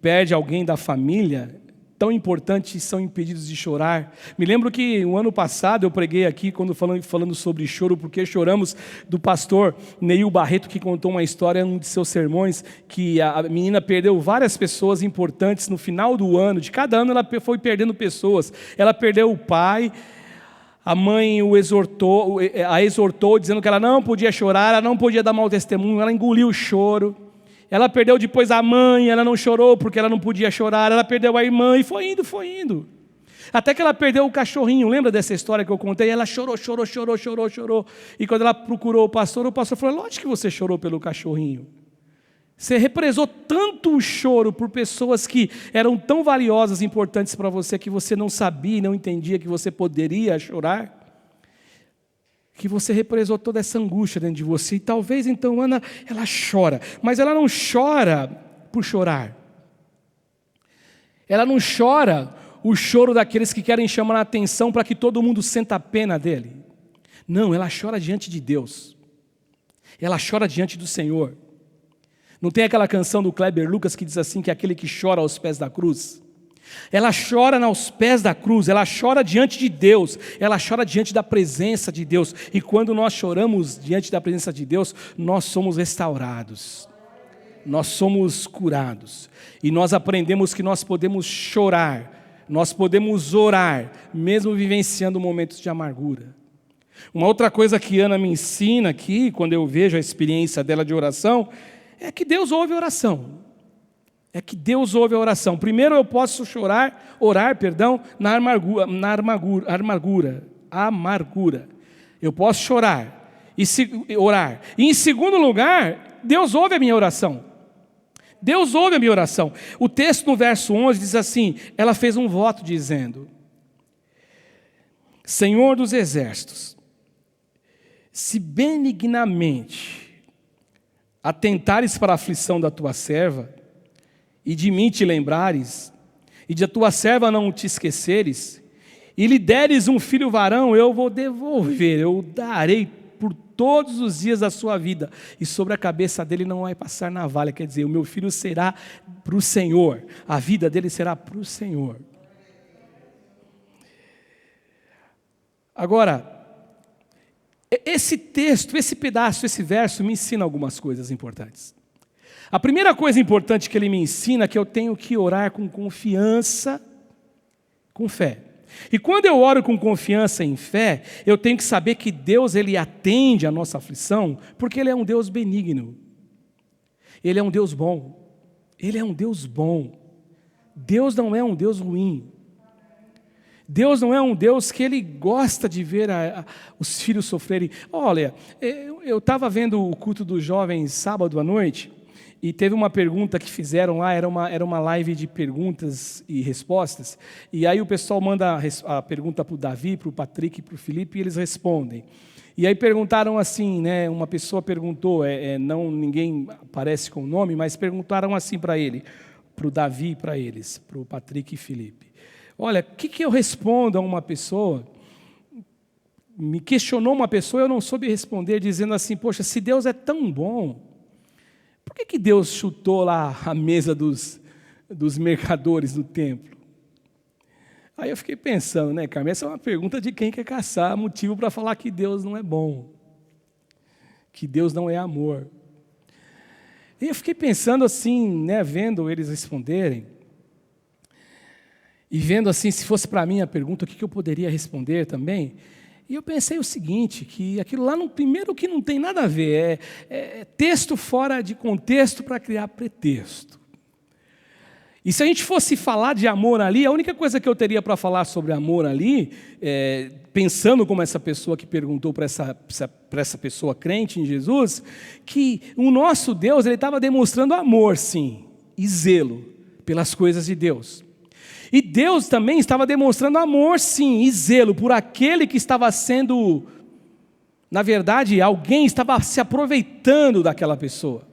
perdem alguém da família, tão importante, e são impedidos de chorar? Me lembro que o ano passado eu preguei aqui, quando falando sobre choro, porque choramos, do pastor Neil Barreto, que contou uma história em um de seus sermões, que a menina perdeu várias pessoas importantes no final do ano. De cada ano ela foi perdendo pessoas. Ela perdeu o pai. A mãe a exortou, dizendo que ela não podia chorar, ela não podia dar mau testemunho, ela engoliu o choro. Ela perdeu depois a mãe, ela não chorou porque ela não podia chorar, ela perdeu a irmã e foi indo. Até que ela perdeu o cachorrinho, lembra dessa história que eu contei? Ela chorou. E quando ela procurou o pastor falou, lógico que você chorou pelo cachorrinho. Você represou tanto o choro por pessoas que eram tão valiosas e importantes para você, que você não sabia e não entendia que você poderia chorar, que você represou toda essa angústia dentro de você. E talvez então Ana, ela chora, mas ela não chora por chorar. Ela não chora o choro daqueles que querem chamar a atenção para que todo mundo sinta a pena dele. Não, ela chora diante de Deus. ela chora diante do Senhor. Não tem aquela canção do Kleber Lucas que diz assim, que é aquele que chora aos pés da cruz? Ela chora aos pés da cruz, ela chora diante de Deus, ela chora diante da presença de Deus. E quando nós choramos diante da presença de Deus, nós somos restaurados, nós somos curados. E nós aprendemos que nós podemos chorar, nós podemos orar, mesmo vivenciando momentos de amargura. Uma outra coisa que Ana me ensina aqui, quando eu vejo a experiência dela de oração, é que Deus ouve a oração. É que Deus ouve a oração. Primeiro eu posso orar, na amargura. Eu posso chorar e orar. E em segundo lugar, Deus ouve a minha oração. Deus ouve a minha oração. O texto no verso 11 diz assim, ela fez um voto dizendo, Senhor dos exércitos, se benignamente atentares para a aflição da tua serva, e de mim te lembrares, e de a tua serva não te esqueceres, e lhe deres um filho varão, eu vou devolver, eu darei por todos os dias da sua vida, e sobre a cabeça dele não vai passar navalha, quer dizer, o meu filho será para o Senhor, a vida dele será para o Senhor. Agora, esse texto, esse pedaço, esse verso me ensina algumas coisas importantes. A primeira coisa importante que ele me ensina é que eu tenho que orar com confiança, com fé. E quando eu oro com confiança em fé, eu tenho que saber que Deus, Ele atende a nossa aflição, porque Ele é um Deus benigno. Ele é um Deus bom. Ele é um Deus bom. Deus não é um Deus ruim. Deus não é um Deus que Ele gosta de ver os filhos sofrerem. Olha, eu estava vendo o culto dos jovens sábado à noite, e teve uma pergunta que fizeram lá, era uma live de perguntas e respostas, e aí o pessoal manda a pergunta para o Davi, para o Patrick e para o Felipe, e eles respondem. E aí perguntaram assim, né, uma pessoa perguntou, ninguém aparece com o nome, mas perguntaram assim para ele, para o Davi e para eles, para o Patrick e Felipe. Olha, o que eu respondo a uma pessoa? Me questionou uma pessoa, eu não soube responder, dizendo assim, poxa, se Deus é tão bom, por que Deus chutou lá a mesa dos mercadores do templo? Aí eu fiquei pensando, né, Carmen, essa é uma pergunta de quem quer caçar motivo para falar que Deus não é bom, que Deus não é amor. E eu fiquei pensando assim, né, vendo eles responderem, e vendo assim, se fosse para mim a pergunta, o que eu poderia responder também. E eu pensei o seguinte, que aquilo lá, no primeiro, que não tem nada a ver, é texto fora de contexto para criar pretexto. E se a gente fosse falar de amor ali, a única coisa que eu teria para falar sobre amor ali, pensando como essa pessoa que perguntou para essa pessoa crente em Jesus, que o nosso Deus, Ele estava demonstrando amor, sim, e zelo pelas coisas de Deus. E Deus também estava demonstrando amor, sim, e zelo por aquele que estava sendo, na verdade, alguém estava se aproveitando daquela pessoa,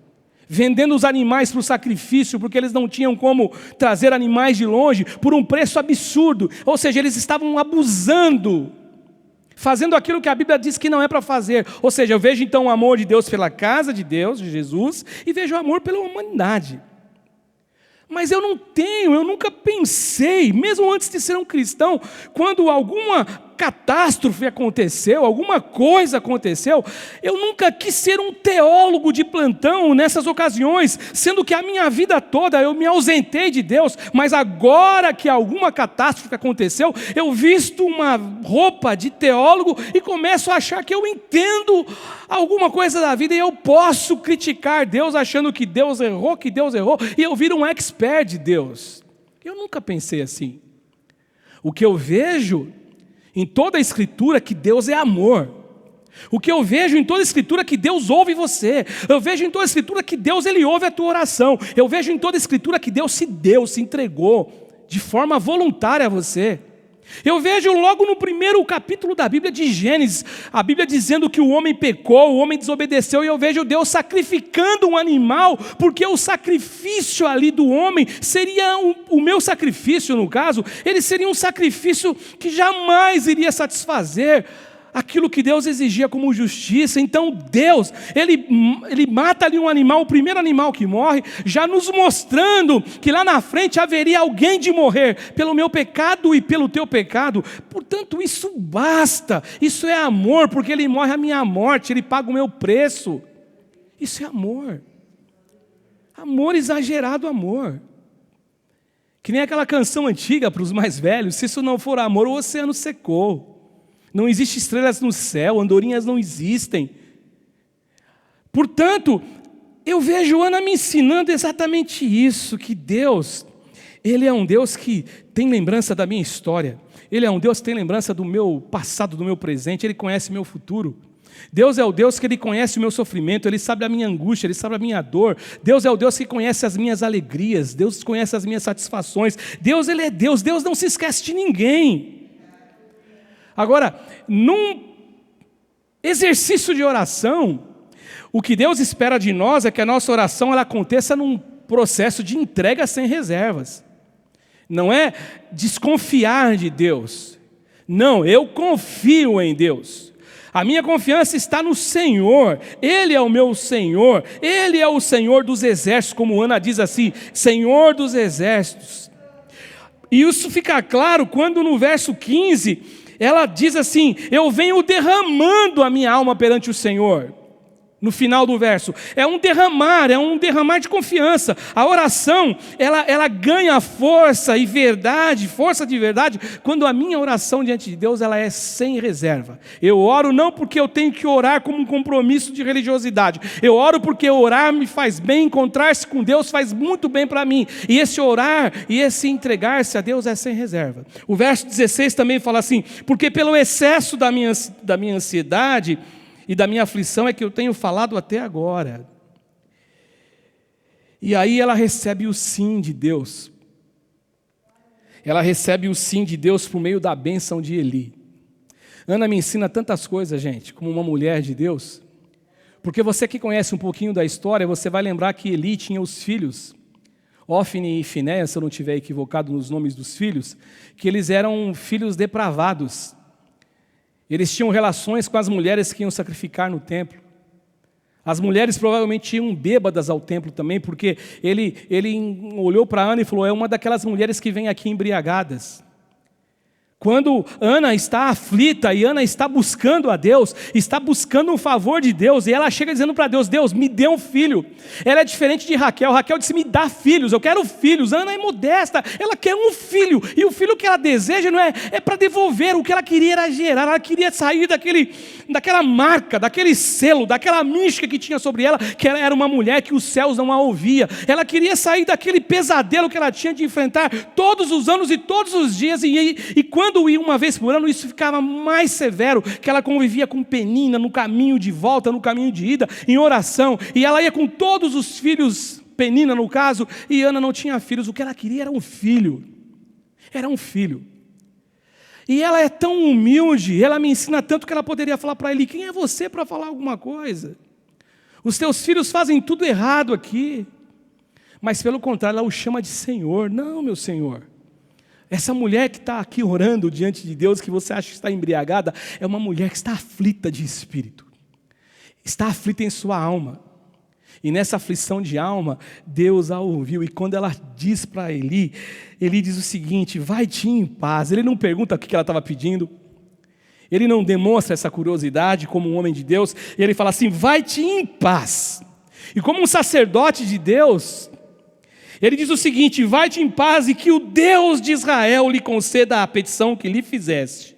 vendendo os animais para o sacrifício, porque eles não tinham como trazer animais de longe, por um preço absurdo, ou seja, eles estavam abusando, fazendo aquilo que a Bíblia diz que não é para fazer. Ou seja, eu vejo então o amor de Deus pela casa de Deus, de Jesus, e vejo o amor pela humanidade. Mas eu nunca pensei, mesmo antes de ser um cristão, quando alguma catástrofe aconteceu, alguma coisa aconteceu, eu nunca quis ser um teólogo de plantão nessas ocasiões, sendo que a minha vida toda eu me ausentei de Deus, mas agora que alguma catástrofe aconteceu, eu visto uma roupa de teólogo e começo a achar que eu entendo alguma coisa da vida e eu posso criticar Deus achando que Deus errou, e eu viro um expert de Deus. Eu nunca pensei assim. O que eu vejo em toda a Escritura é que Deus é amor. O que eu vejo em toda a Escritura é que Deus ouve você. Eu vejo em toda a Escritura que Deus, Ele ouve a tua oração. Eu vejo em toda a Escritura que Deus se entregou de forma voluntária a você. Eu vejo logo no primeiro capítulo da Bíblia de Gênesis, a Bíblia dizendo que o homem pecou, o homem desobedeceu, e eu vejo Deus sacrificando um animal, porque o sacrifício ali do homem seria o meu sacrifício, no caso, ele seria um sacrifício que jamais iria satisfazer aquilo que Deus exigia como justiça. Então Deus, Ele mata ali um animal, o primeiro animal que morre, já nos mostrando que lá na frente haveria alguém de morrer, pelo meu pecado e pelo teu pecado. Portanto, isso basta, isso é amor, porque Ele morre a minha morte, Ele paga o meu preço. Isso é amor. Amor exagerado, amor. Que nem aquela canção antiga para os mais velhos: se isso não for amor, o oceano secou. Não existem estrelas no céu, andorinhas não existem. Portanto, eu vejo Ana me ensinando exatamente isso, que Deus, Ele é um Deus que tem lembrança da minha história. Ele é um Deus que tem lembrança do meu passado, do meu presente, Ele conhece meu futuro. Deus é o Deus que Ele conhece o meu sofrimento, Ele sabe a minha angústia, Ele sabe a minha dor. Deus é o Deus que conhece as minhas alegrias, Deus conhece as minhas satisfações. Deus, Ele é Deus, Deus não se esquece de ninguém. Agora, num exercício de oração, o que Deus espera de nós é que a nossa oração ela aconteça num processo de entrega sem reservas. Não é desconfiar de Deus. Não, eu confio em Deus. A minha confiança está no Senhor. Ele é o meu Senhor. Ele é o Senhor dos exércitos, como Ana diz assim, Senhor dos exércitos. E isso fica claro quando no verso 15... ela diz assim: eu venho derramando a minha alma perante o Senhor. No final do verso, é um derramar de confiança. A oração, ela ganha força e verdade, força de verdade, quando a minha oração diante de Deus, ela é sem reserva. Eu oro não porque eu tenho que orar como um compromisso de religiosidade. Eu oro porque orar me faz bem, encontrar-se com Deus faz muito bem para mim. E esse orar e esse entregar-se a Deus é sem reserva. O verso 16 também fala assim: porque pelo excesso da minha ansiedade e da minha aflição é que eu tenho falado até agora. E aí ela recebe o sim de Deus. Ela recebe o sim de Deus por meio da bênção de Eli. Ana me ensina tantas coisas, gente, como uma mulher de Deus. Porque você que conhece um pouquinho da história, você vai lembrar que Eli tinha os filhos, Ofni e Finéias, se eu não estiver equivocado nos nomes dos filhos, que eles eram filhos depravados. Eles tinham relações com as mulheres que iam sacrificar no templo. As mulheres provavelmente iam bêbadas ao templo também, porque ele olhou para Ana e falou: é uma daquelas mulheres que vêm aqui embriagadas. Quando Ana está aflita e Ana está buscando a Deus, está buscando um favor de Deus, e ela chega dizendo para Deus: Deus, me dê um filho. Ela é diferente de Raquel. Raquel disse: me dá filhos, eu quero filhos. Ana é modesta, ela quer um filho, e o filho que ela deseja não é para devolver, o que ela queria era gerar. Ela queria sair daquela marca, daquele selo, daquela mística que tinha sobre ela, que ela era uma mulher que os céus não a ouvia. Ela queria sair daquele pesadelo que ela tinha de enfrentar todos os anos e todos os dias, e quando ia uma vez por ano, isso ficava mais severo, que ela convivia com Penina no caminho de volta, no caminho de ida, em oração, e ela ia com todos os filhos, Penina no caso, e Ana não tinha filhos. O que ela queria era um filho, e ela é tão humilde, ela me ensina tanto que ela poderia falar para ele: quem é você para falar alguma coisa? Os teus filhos fazem tudo errado aqui. Mas pelo contrário, ela o chama de Senhor. Não, meu Senhor, essa mulher que está aqui orando diante de Deus, que você acha que está embriagada, é uma mulher que está aflita de espírito, está aflita em sua alma, e nessa aflição de alma, Deus a ouviu, e quando ela diz para Eli, Eli diz o seguinte: vai-te em paz. Ele não pergunta o que ela estava pedindo, ele não demonstra essa curiosidade como um homem de Deus, ele fala assim: vai-te em paz. E como um sacerdote de Deus, ele diz o seguinte: vai-te em paz e que o Deus de Israel lhe conceda a petição que lhe fizeste.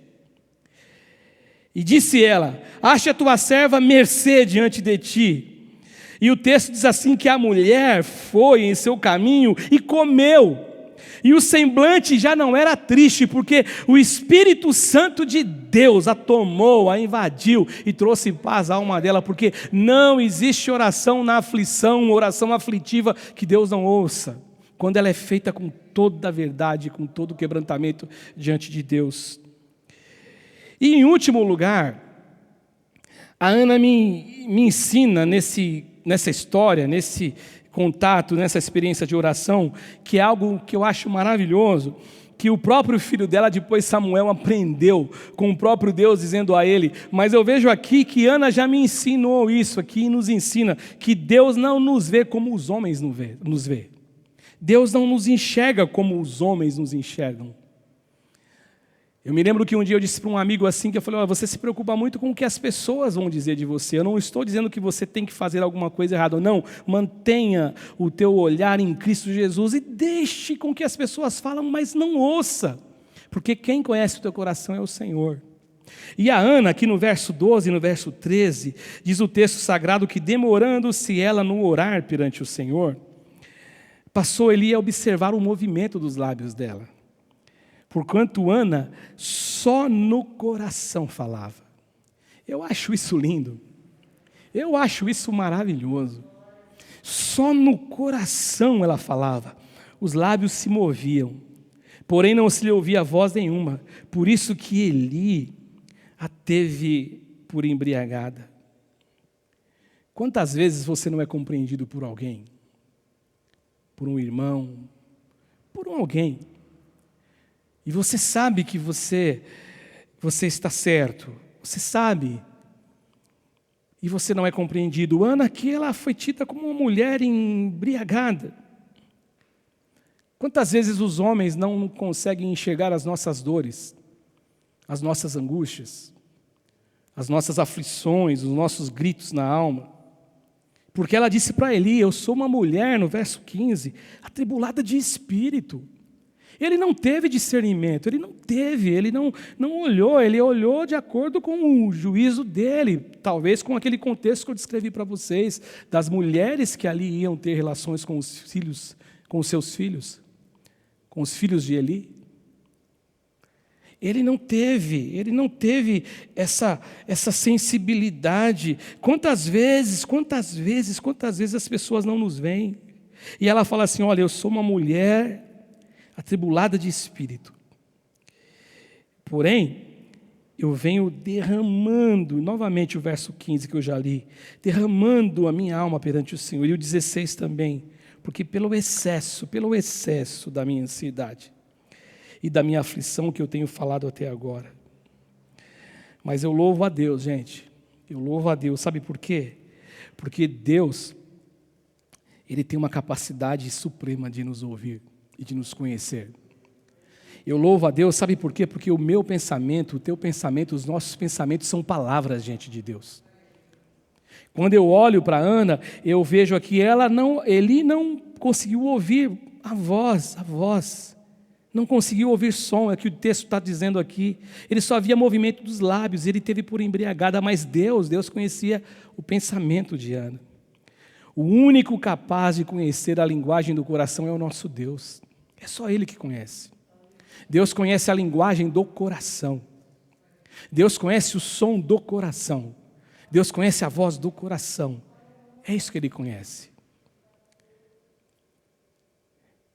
E disse ela: ache a tua serva mercê diante de ti. E o texto diz assim, que a mulher foi em seu caminho e comeu. E o semblante já não era triste, porque o Espírito Santo de Deus a tomou, a invadiu e trouxe paz à alma dela, porque não existe oração na aflição, oração aflitiva que Deus não ouça, quando ela é feita com toda a verdade, com todo o quebrantamento diante de Deus. E em último lugar, a Ana me ensina nessa história, nesse contato, nessa experiência de oração, que é algo que eu acho maravilhoso, que o próprio filho dela, depois Samuel, aprendeu com o próprio Deus, dizendo a ele. Mas eu vejo aqui que Ana já me ensinou isso, aqui nos ensina, que Deus não nos vê como os homens nos vê. Deus não nos enxerga como os homens nos enxergam. Eu me lembro que um dia eu disse para um amigo assim, que eu falei, você se preocupa muito com o que as pessoas vão dizer de você. Eu não estou dizendo que você tem que fazer alguma coisa errada. Não, mantenha o teu olhar em Cristo Jesus e deixe com que as pessoas falam, mas não ouça. Porque quem conhece o teu coração é o Senhor. E a Ana, aqui no verso 12 e no verso 13, diz o texto sagrado que demorando-se ela no orar perante o Senhor, passou ele a observar o movimento dos lábios dela. Porquanto Ana só no coração falava. Eu acho isso lindo. Eu acho isso maravilhoso. Só no coração ela falava. Os lábios se moviam. Porém não se lhe ouvia voz nenhuma. Por isso que Eli a teve por embriagada. Quantas vezes você não é compreendido por alguém? Por um irmão? Por alguém? E você sabe que você está certo, você sabe, e você não é compreendido. Ana aqui, ela foi tida como uma mulher embriagada. Quantas vezes os homens não conseguem enxergar as nossas dores, as nossas angústias, as nossas aflições, os nossos gritos na alma? Porque ela disse para Eli, eu sou uma mulher, no verso 15, atribulada de espírito. Ele não teve discernimento, ele não olhou, ele olhou de acordo com o juízo dele, talvez com aquele contexto que eu descrevi para vocês, das mulheres que ali iam ter relações com os filhos, com os seus filhos, com os filhos de Eli. Ele não teve essa sensibilidade. Quantas vezes as pessoas não nos veem? E ela fala assim, olha, eu sou uma mulher atribulada de espírito. Porém, eu venho derramando, novamente o verso 15 que eu já li, derramando a minha alma perante o Senhor, e o 16 também, porque pelo excesso da minha ansiedade e da minha aflição que eu tenho falado até agora. Mas eu louvo a Deus, gente, eu louvo a Deus, sabe por quê? Porque Deus, Ele tem uma capacidade suprema de nos ouvir e de nos conhecer. Eu louvo a Deus, sabe por quê? Porque o meu pensamento, o teu pensamento, os nossos pensamentos são palavras diante de Deus. Quando eu olho para Ana, eu vejo aqui, Eli não conseguiu ouvir a voz, não conseguiu ouvir som, é o que o texto está dizendo aqui. Ele só via movimento dos lábios, ele teve por embriagada, mas Deus conhecia o pensamento de Ana. O único capaz de conhecer a linguagem do coração é o nosso Deus. É só Ele que conhece. Deus conhece a linguagem do coração. Deus conhece o som do coração. Deus conhece a voz do coração. É isso que Ele conhece.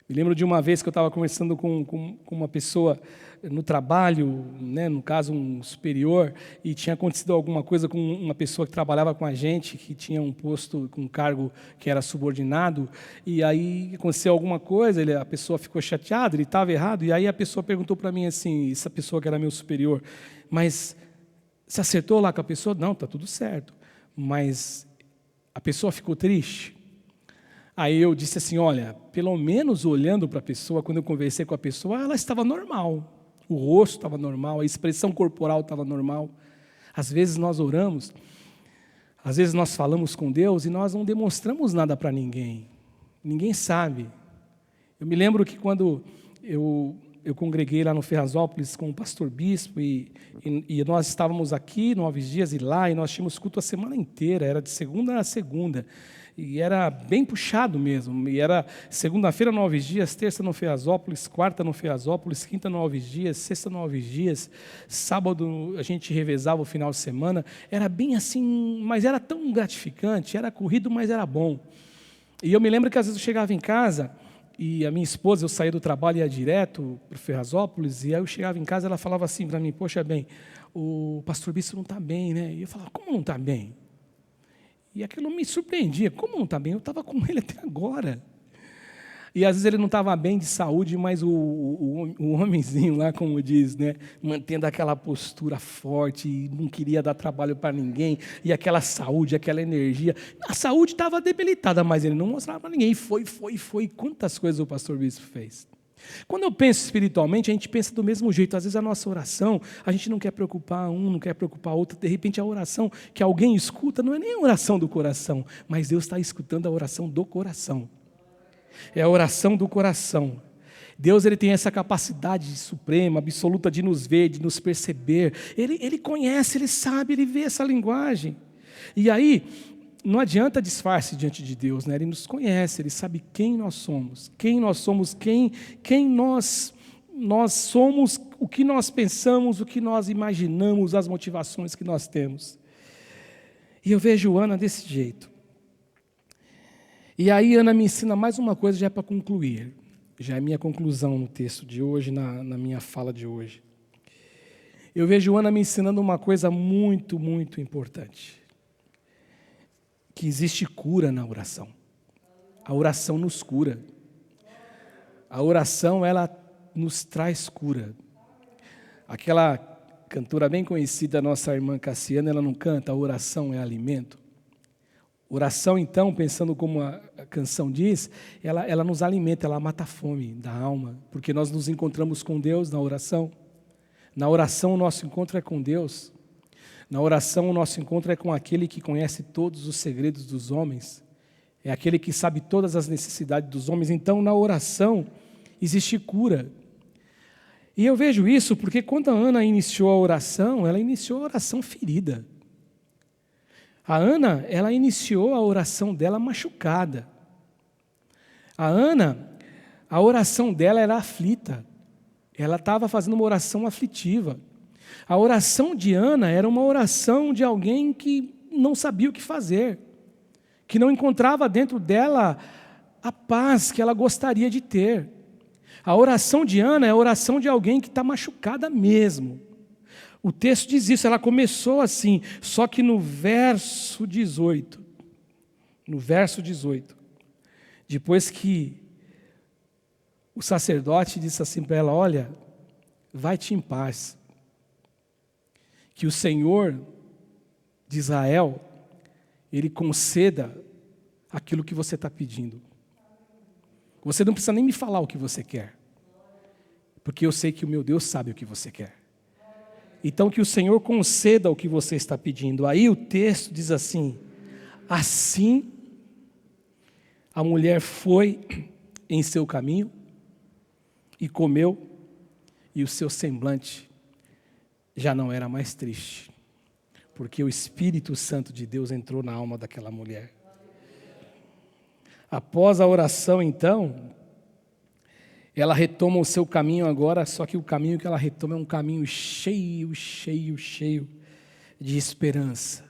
Me lembro de uma vez que eu estava conversando com uma pessoa no trabalho, né, no caso um superior, e tinha acontecido alguma coisa com uma pessoa que trabalhava com a gente, que tinha um posto, um cargo que era subordinado, e aí aconteceu alguma coisa, a pessoa ficou chateada, ele estava errado, e aí a pessoa perguntou para mim assim, essa pessoa que era meu superior, mas você acertou lá com a pessoa? Não, está tudo certo, mas a pessoa ficou triste? Aí eu disse assim, olha, pelo menos olhando para a pessoa, quando eu conversei com a pessoa, ela estava normal. O rosto estava normal, a expressão corporal estava normal. Às vezes nós oramos, às vezes nós falamos com Deus e nós não demonstramos nada para ninguém. Ninguém sabe. Eu me lembro que quando eu congreguei lá no Ferrazópolis com o pastor Bispo e nós estávamos aqui 9 dias e lá, e nós tínhamos culto a semana inteira, era de segunda a segunda. E era bem puxado mesmo, e era segunda-feira 9 dias, terça no Ferrazópolis, quarta no Ferrazópolis, quinta 9 dias, sexta 9 dias, sábado a gente revezava o final de semana, era bem assim, mas era tão gratificante, era corrido, mas era bom. E eu me lembro que às vezes eu chegava em casa, e a minha esposa, eu saía do trabalho e ia direto para o Ferrazópolis, e aí eu chegava em casa, ela falava assim para mim, poxa bem, o pastor Bispo não está bem, né? E eu falava, como não está bem? E aquilo me surpreendia. Como não está bem? Eu estava com ele até agora. E às vezes ele não estava bem de saúde, mas o homenzinho lá, como diz, né, mantendo aquela postura forte, e não queria dar trabalho para ninguém, e aquela saúde, aquela energia. A saúde estava debilitada, mas ele não mostrava para ninguém. Foi. Quantas coisas o pastor Bispo fez. Quando eu penso espiritualmente, a gente pensa do mesmo jeito. Às vezes a nossa oração, a gente não quer preocupar um, não quer preocupar outro. De repente a oração que alguém escuta não é nem a oração do coração, mas Deus está escutando a oração do coração. É a oração do coração. Deus, ele tem essa capacidade suprema, absoluta de nos ver, de nos perceber. Ele conhece, ele sabe, ele vê essa linguagem. E aí, não adianta disfarce diante de Deus, né? Ele nos conhece, Ele sabe quem nós somos, quem nós somos, o que nós pensamos, o que nós imaginamos, as motivações que nós temos. E eu vejo Ana desse jeito. E aí Ana me ensina mais uma coisa, já é para concluir, já é a minha conclusão no texto de hoje, na minha fala de hoje. Eu vejo Ana me ensinando uma coisa muito, muito importante. Que existe cura na oração. A oração nos cura. A oração, ela nos traz cura. Aquela cantora bem conhecida, nossa irmã Cassiana, ela não canta, a oração é alimento. Oração, então, pensando como a canção diz, ela nos alimenta, ela mata a fome da alma, porque nós nos encontramos com Deus na oração. Na oração, o nosso encontro é com Deus. Na oração, o nosso encontro é com aquele que conhece todos os segredos dos homens, é aquele que sabe todas as necessidades dos homens. Então, na oração, existe cura. E eu vejo isso porque quando a Ana iniciou a oração, ela iniciou a oração ferida. A Ana, ela iniciou a oração dela machucada. A Ana, a oração dela era aflita. Ela estava fazendo uma oração aflitiva. A oração de Ana era uma oração de alguém que não sabia o que fazer, que não encontrava dentro dela a paz que ela gostaria de ter. A oração de Ana é a oração de alguém que está machucada mesmo. O texto diz isso, ela começou assim, só que no verso 18, depois que o sacerdote disse assim para ela, olha, vai-te em paz, que o Senhor de Israel, Ele conceda aquilo que você está pedindo. Você não precisa nem me falar o que você quer, porque eu sei que o meu Deus sabe o que você quer. Então que o Senhor conceda o que você está pedindo. Aí o texto diz assim, assim a mulher foi em seu caminho e comeu, e o seu semblante já não era mais triste, porque o Espírito Santo de Deus entrou na alma daquela mulher. Após a oração, então, ela retoma o seu caminho agora, só que o caminho que ela retoma é um caminho cheio de esperança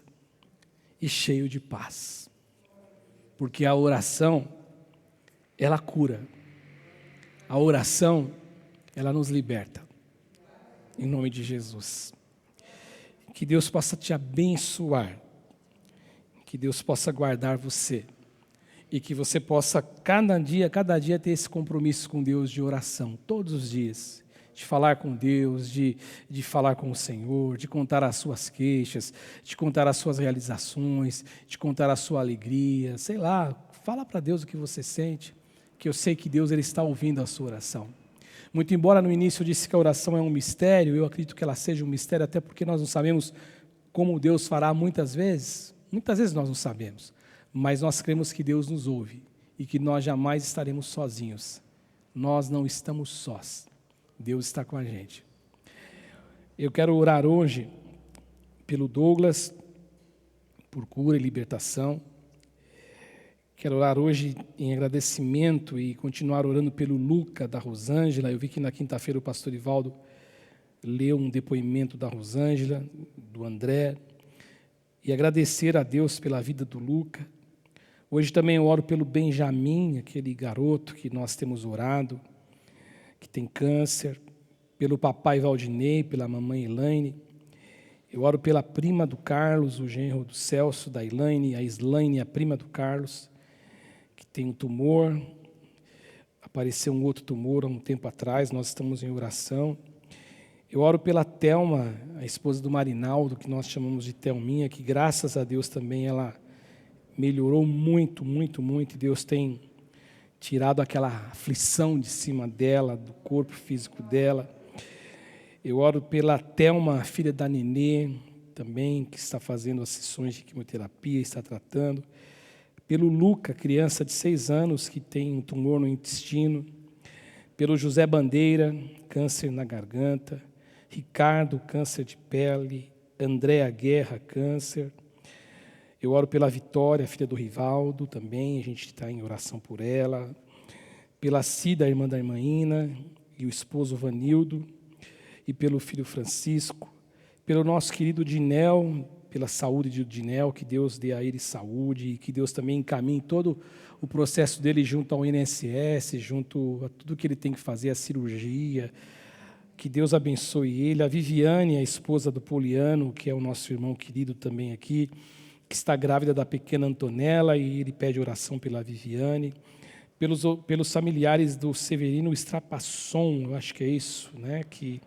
e cheio de paz. Porque a oração, ela cura. A oração, ela nos liberta. Em nome de Jesus. Que Deus possa te abençoar. Que Deus possa guardar você. E que você possa, cada dia ter esse compromisso com Deus de oração, todos os dias. De falar com Deus, de falar com o Senhor, de contar as suas queixas, de contar as suas realizações, de contar a sua alegria, sei lá, fala para Deus o que você sente, que eu sei que Deus ele está ouvindo a sua oração. Muito embora no início eu disse que a oração é um mistério, eu acredito que ela seja um mistério, até porque nós não sabemos como Deus fará muitas vezes nós não sabemos, mas nós cremos que Deus nos ouve e que nós jamais estaremos sozinhos. Nós não estamos sós, Deus está com a gente. Eu quero orar hoje pelo Douglas, por cura e libertação. Quero orar hoje em agradecimento e continuar orando pelo Luca, da Rosângela. Eu vi que na quinta-feira o pastor Ivaldo leu um depoimento da Rosângela, do André. E agradecer a Deus pela vida do Luca. Hoje também eu oro pelo Benjamin, aquele garoto que nós temos orado, que tem câncer. Pelo papai Valdinei, pela mamãe Elaine. Eu oro pela prima do Carlos, o genro do Celso, da Elaine, a Islaine, a prima do Carlos, que tem um tumor. Apareceu um outro tumor há um tempo atrás, nós estamos em oração. Eu oro pela Thelma, a esposa do Marinaldo, que nós chamamos de Thelminha, que graças a Deus também ela melhorou muito, muito, muito. E Deus tem tirado aquela aflição de cima dela, do corpo físico dela. Eu oro pela Thelma, filha da Nenê, também, que está fazendo as sessões de quimioterapia, está tratando. Pelo Luca, criança de 6 anos, que tem um tumor no intestino. Pelo José Bandeira, câncer na garganta. Ricardo, câncer de pele. Andréa Guerra, câncer. Eu oro pela Vitória, filha do Rivaldo, também, a gente está em oração por ela. Pela Cida, irmã da irmã Ina, e o esposo Vanildo. E pelo filho Francisco. Pelo nosso querido Dinel, pela saúde de Dinel, que Deus dê a ele saúde, e que Deus também encaminhe todo o processo dele junto ao INSS, junto a tudo que ele tem que fazer, a cirurgia, que Deus abençoe ele. A Viviane, a esposa do Poliano, que é o nosso irmão querido também aqui, que está grávida da pequena Antonella, e ele pede oração pela Viviane. Pelos familiares do Severino Strapasson, eu acho que é isso, né, que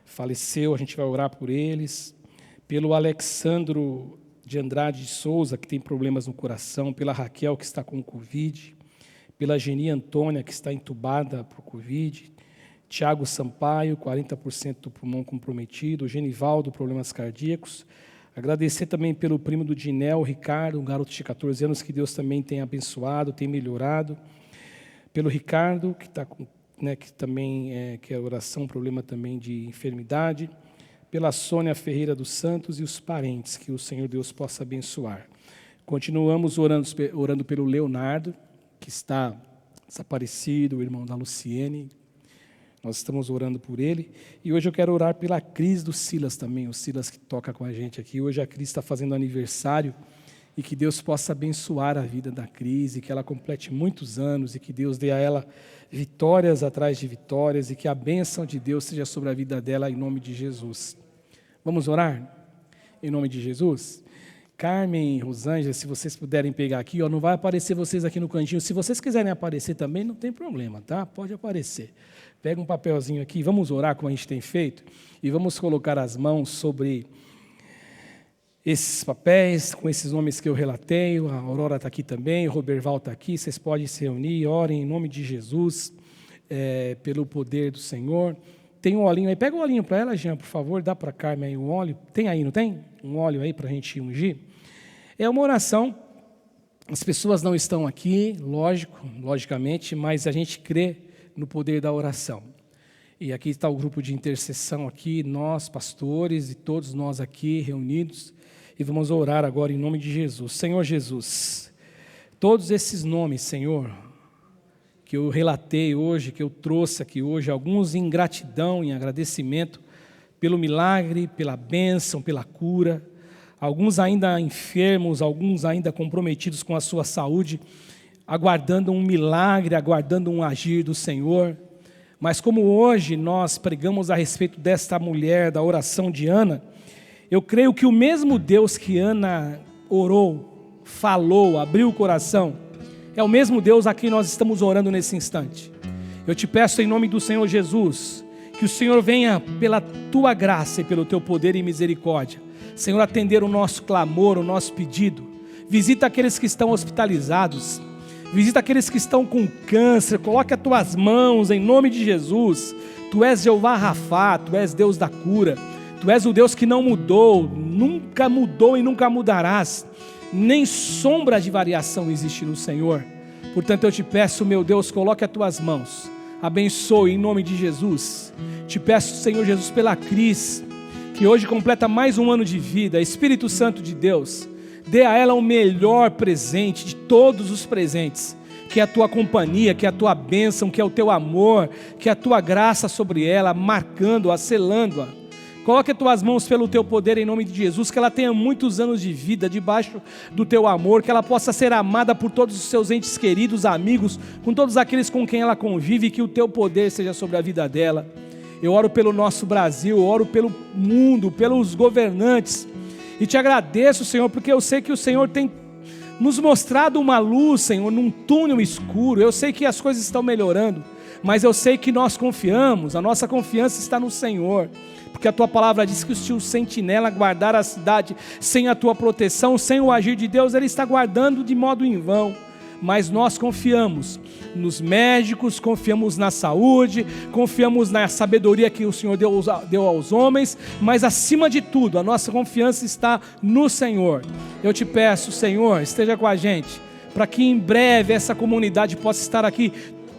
faleceu, a gente vai orar por eles. Pelo Alexandro de Andrade de Souza, que tem problemas no coração. Pela Raquel, que está com Covid. Pela Geni Antônia, que está entubada por Covid. Tiago Sampaio, 40% do pulmão comprometido. Genivaldo, problemas cardíacos. Agradecer também pelo primo do Dinel, Ricardo, um garoto de 14 anos, que Deus também tem abençoado, tem melhorado. Pelo Ricardo, que está com, né, que também que é oração, problema também de enfermidade. Pela Sônia Ferreira dos Santos e os parentes, que o Senhor Deus possa abençoar. Continuamos orando pelo Leonardo, que está desaparecido, o irmão da Luciene. Nós estamos orando por ele. E hoje eu quero orar pela Cris do Silas também, o Silas que toca com a gente aqui. Hoje a Cris está fazendo aniversário, e que Deus possa abençoar a vida da Cris, e que ela complete muitos anos, e que Deus dê a ela vitórias atrás de vitórias, e que a bênção de Deus seja sobre a vida dela, em nome de Jesus. Vamos orar? Em nome de Jesus? Carmen e Rosângela, se vocês puderem pegar aqui, ó, não vai aparecer vocês aqui no cantinho. Se vocês quiserem aparecer também, não tem problema, tá? Pode aparecer. Pega um papelzinho aqui, vamos orar como a gente tem feito, e vamos colocar as mãos sobre esses papéis, com esses nomes que eu relatei. A Aurora está aqui também, o Roberval está aqui. Vocês podem se reunir, orem em nome de Jesus, pelo poder do Senhor. Tem um olhinho aí, pega o olhinho para ela, Jean, por favor, dá para a Carmen aí um óleo. Tem aí, não tem? Um óleo aí para a gente ungir. É uma oração, as pessoas não estão aqui, logicamente, mas a gente crê no poder da oração. E aqui está o grupo de intercessão aqui, nós, pastores, e todos nós aqui reunidos, e vamos orar agora em nome de Jesus. Senhor Jesus, todos esses nomes, Senhor, que eu relatei hoje, que eu trouxe aqui hoje, alguns em gratidão, em agradecimento, pelo milagre, pela bênção, pela cura, alguns ainda enfermos, alguns ainda comprometidos com a sua saúde, aguardando um milagre, aguardando um agir do Senhor. Mas como hoje nós pregamos a respeito desta mulher, da oração de Ana, eu creio que o mesmo Deus que Ana orou, falou, abriu o coração, é o mesmo Deus a quem nós estamos orando nesse instante. Eu te peço em nome do Senhor Jesus, que o Senhor venha pela tua graça e pelo teu poder e misericórdia, Senhor, atender o nosso clamor, o nosso pedido. Visita aqueles que estão hospitalizados, visita aqueles que estão com câncer, coloque as tuas mãos em nome de Jesus. Tu és Jeová Rafá, tu és Deus da cura, tu és o Deus que não mudou, nunca mudou e nunca mudarás, nem sombra de variação existe no Senhor. Portanto eu te peço, meu Deus, coloque as tuas mãos, abençoe em nome de Jesus. Te peço, Senhor Jesus, pela Cris, que hoje completa mais um ano de vida. Espírito Santo de Deus, dê a ela o melhor presente de todos os presentes, que é a tua companhia, que é a tua bênção, que é o teu amor, que é a tua graça sobre ela, marcando-a, selando-a. Coloque as tuas mãos pelo teu poder em nome de Jesus, que ela tenha muitos anos de vida debaixo do teu amor, que ela possa ser amada por todos os seus entes queridos, amigos, com todos aqueles com quem ela convive, que o teu poder seja sobre a vida dela. Eu oro pelo nosso Brasil, eu oro pelo mundo, pelos governantes, e te agradeço, Senhor, porque eu sei que o Senhor tem nos mostrado uma luz, Senhor, num túnel escuro. Eu sei que as coisas estão melhorando, mas eu sei que nós confiamos, a nossa confiança está no Senhor, porque a tua palavra diz que se o sentinela guardar a cidade sem a tua proteção, sem o agir de Deus, ele está guardando de modo em vão. Mas nós confiamos nos médicos, confiamos na saúde, confiamos na sabedoria que o Senhor deu aos homens, mas acima de tudo, a nossa confiança está no Senhor. Eu te peço, Senhor, esteja com a gente, para que em breve essa comunidade possa estar aqui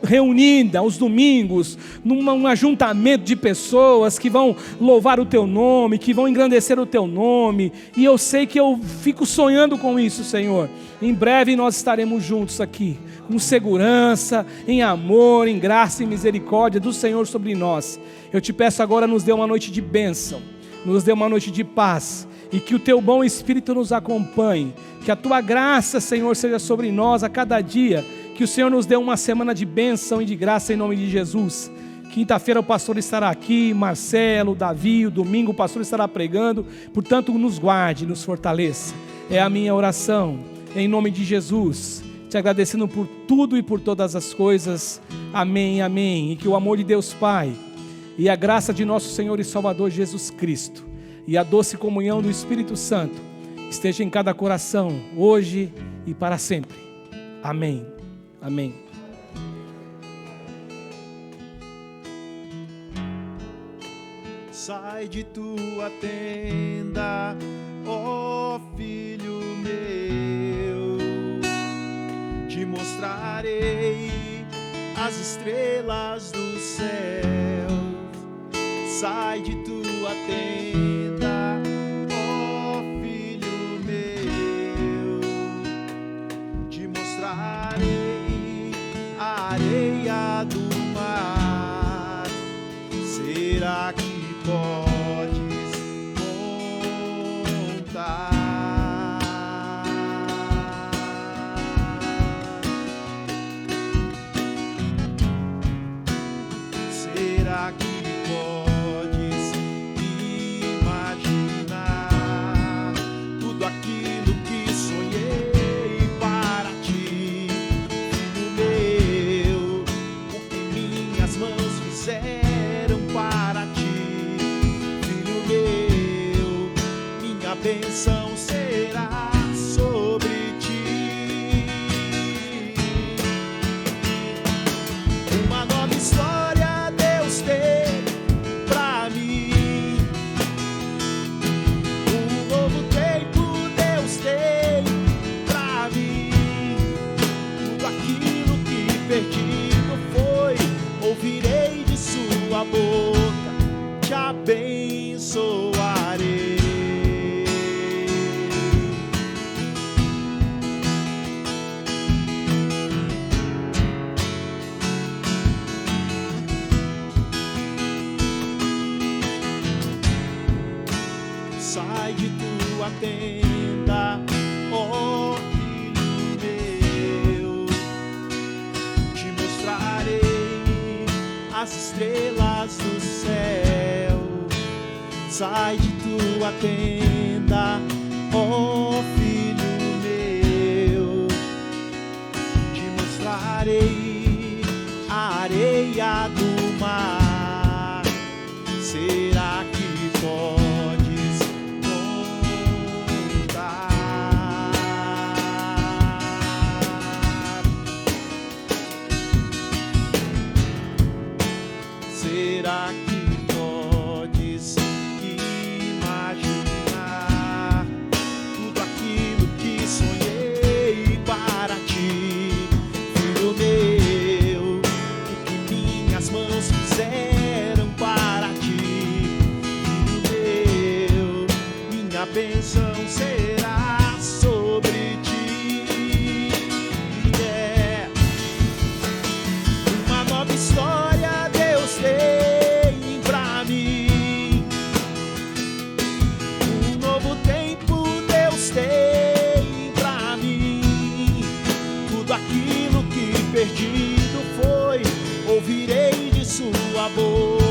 reunida aos domingos, num ajuntamento de pessoas que vão louvar o teu nome, que vão engrandecer o teu nome, e eu sei que eu fico sonhando com isso, Senhor. Em breve nós estaremos juntos aqui, com segurança, em amor, em graça e misericórdia do Senhor sobre nós. Eu te peço agora, nos dê uma noite de bênção, nos dê uma noite de paz, e que o teu bom Espírito nos acompanhe, que a tua graça, Senhor, seja sobre nós a cada dia, que o Senhor nos dê uma semana de bênção e de graça em nome de Jesus. Quinta-feira o pastor estará aqui, Marcelo, Davi, o domingo o pastor estará pregando, portanto nos guarde, nos fortaleça. É a minha oração, em nome de Jesus, te agradecendo por tudo e por todas as coisas. Amém, amém. E que o amor de Deus Pai, e a graça de nosso Senhor e Salvador Jesus Cristo, e a doce comunhão do Espírito Santo, esteja em cada coração, hoje e para sempre. Amém. Amém. Sai de tua tenda, ó filho meu, te mostrarei as estrelas do céu. Sai de tua tenda, ó filho meu, te mostrarei a areia do mar. Será que podes contar? Será que podes imaginar tudo aquilo que sonhei para ti, filho meu? O que minhas mãos fizeram para ti, filho meu, minha bênção será sobre ti. Uma nova história Deus tem pra mim, um novo tempo Deus tem pra mim. Tudo aquilo que perdido foi, ouvirei de sua boca, te abençoarei. Sai de tua tenda, ó filho meu, te mostrarei as estrelas do céu. Sai de tua tenda, ó filho meu, te mostrarei a areia do mar. Será que podes contar? Será que podes imaginar tudo aquilo que sonhei para ti, filho meu? O que minhas mãos fizeram para ti, filho meu, minha bênção será sobre ti. Uma nova história Deus tem pra mim, um novo tempo Deus tem pra mim. Tudo aquilo que perdido foi, ouvirei de sua boca,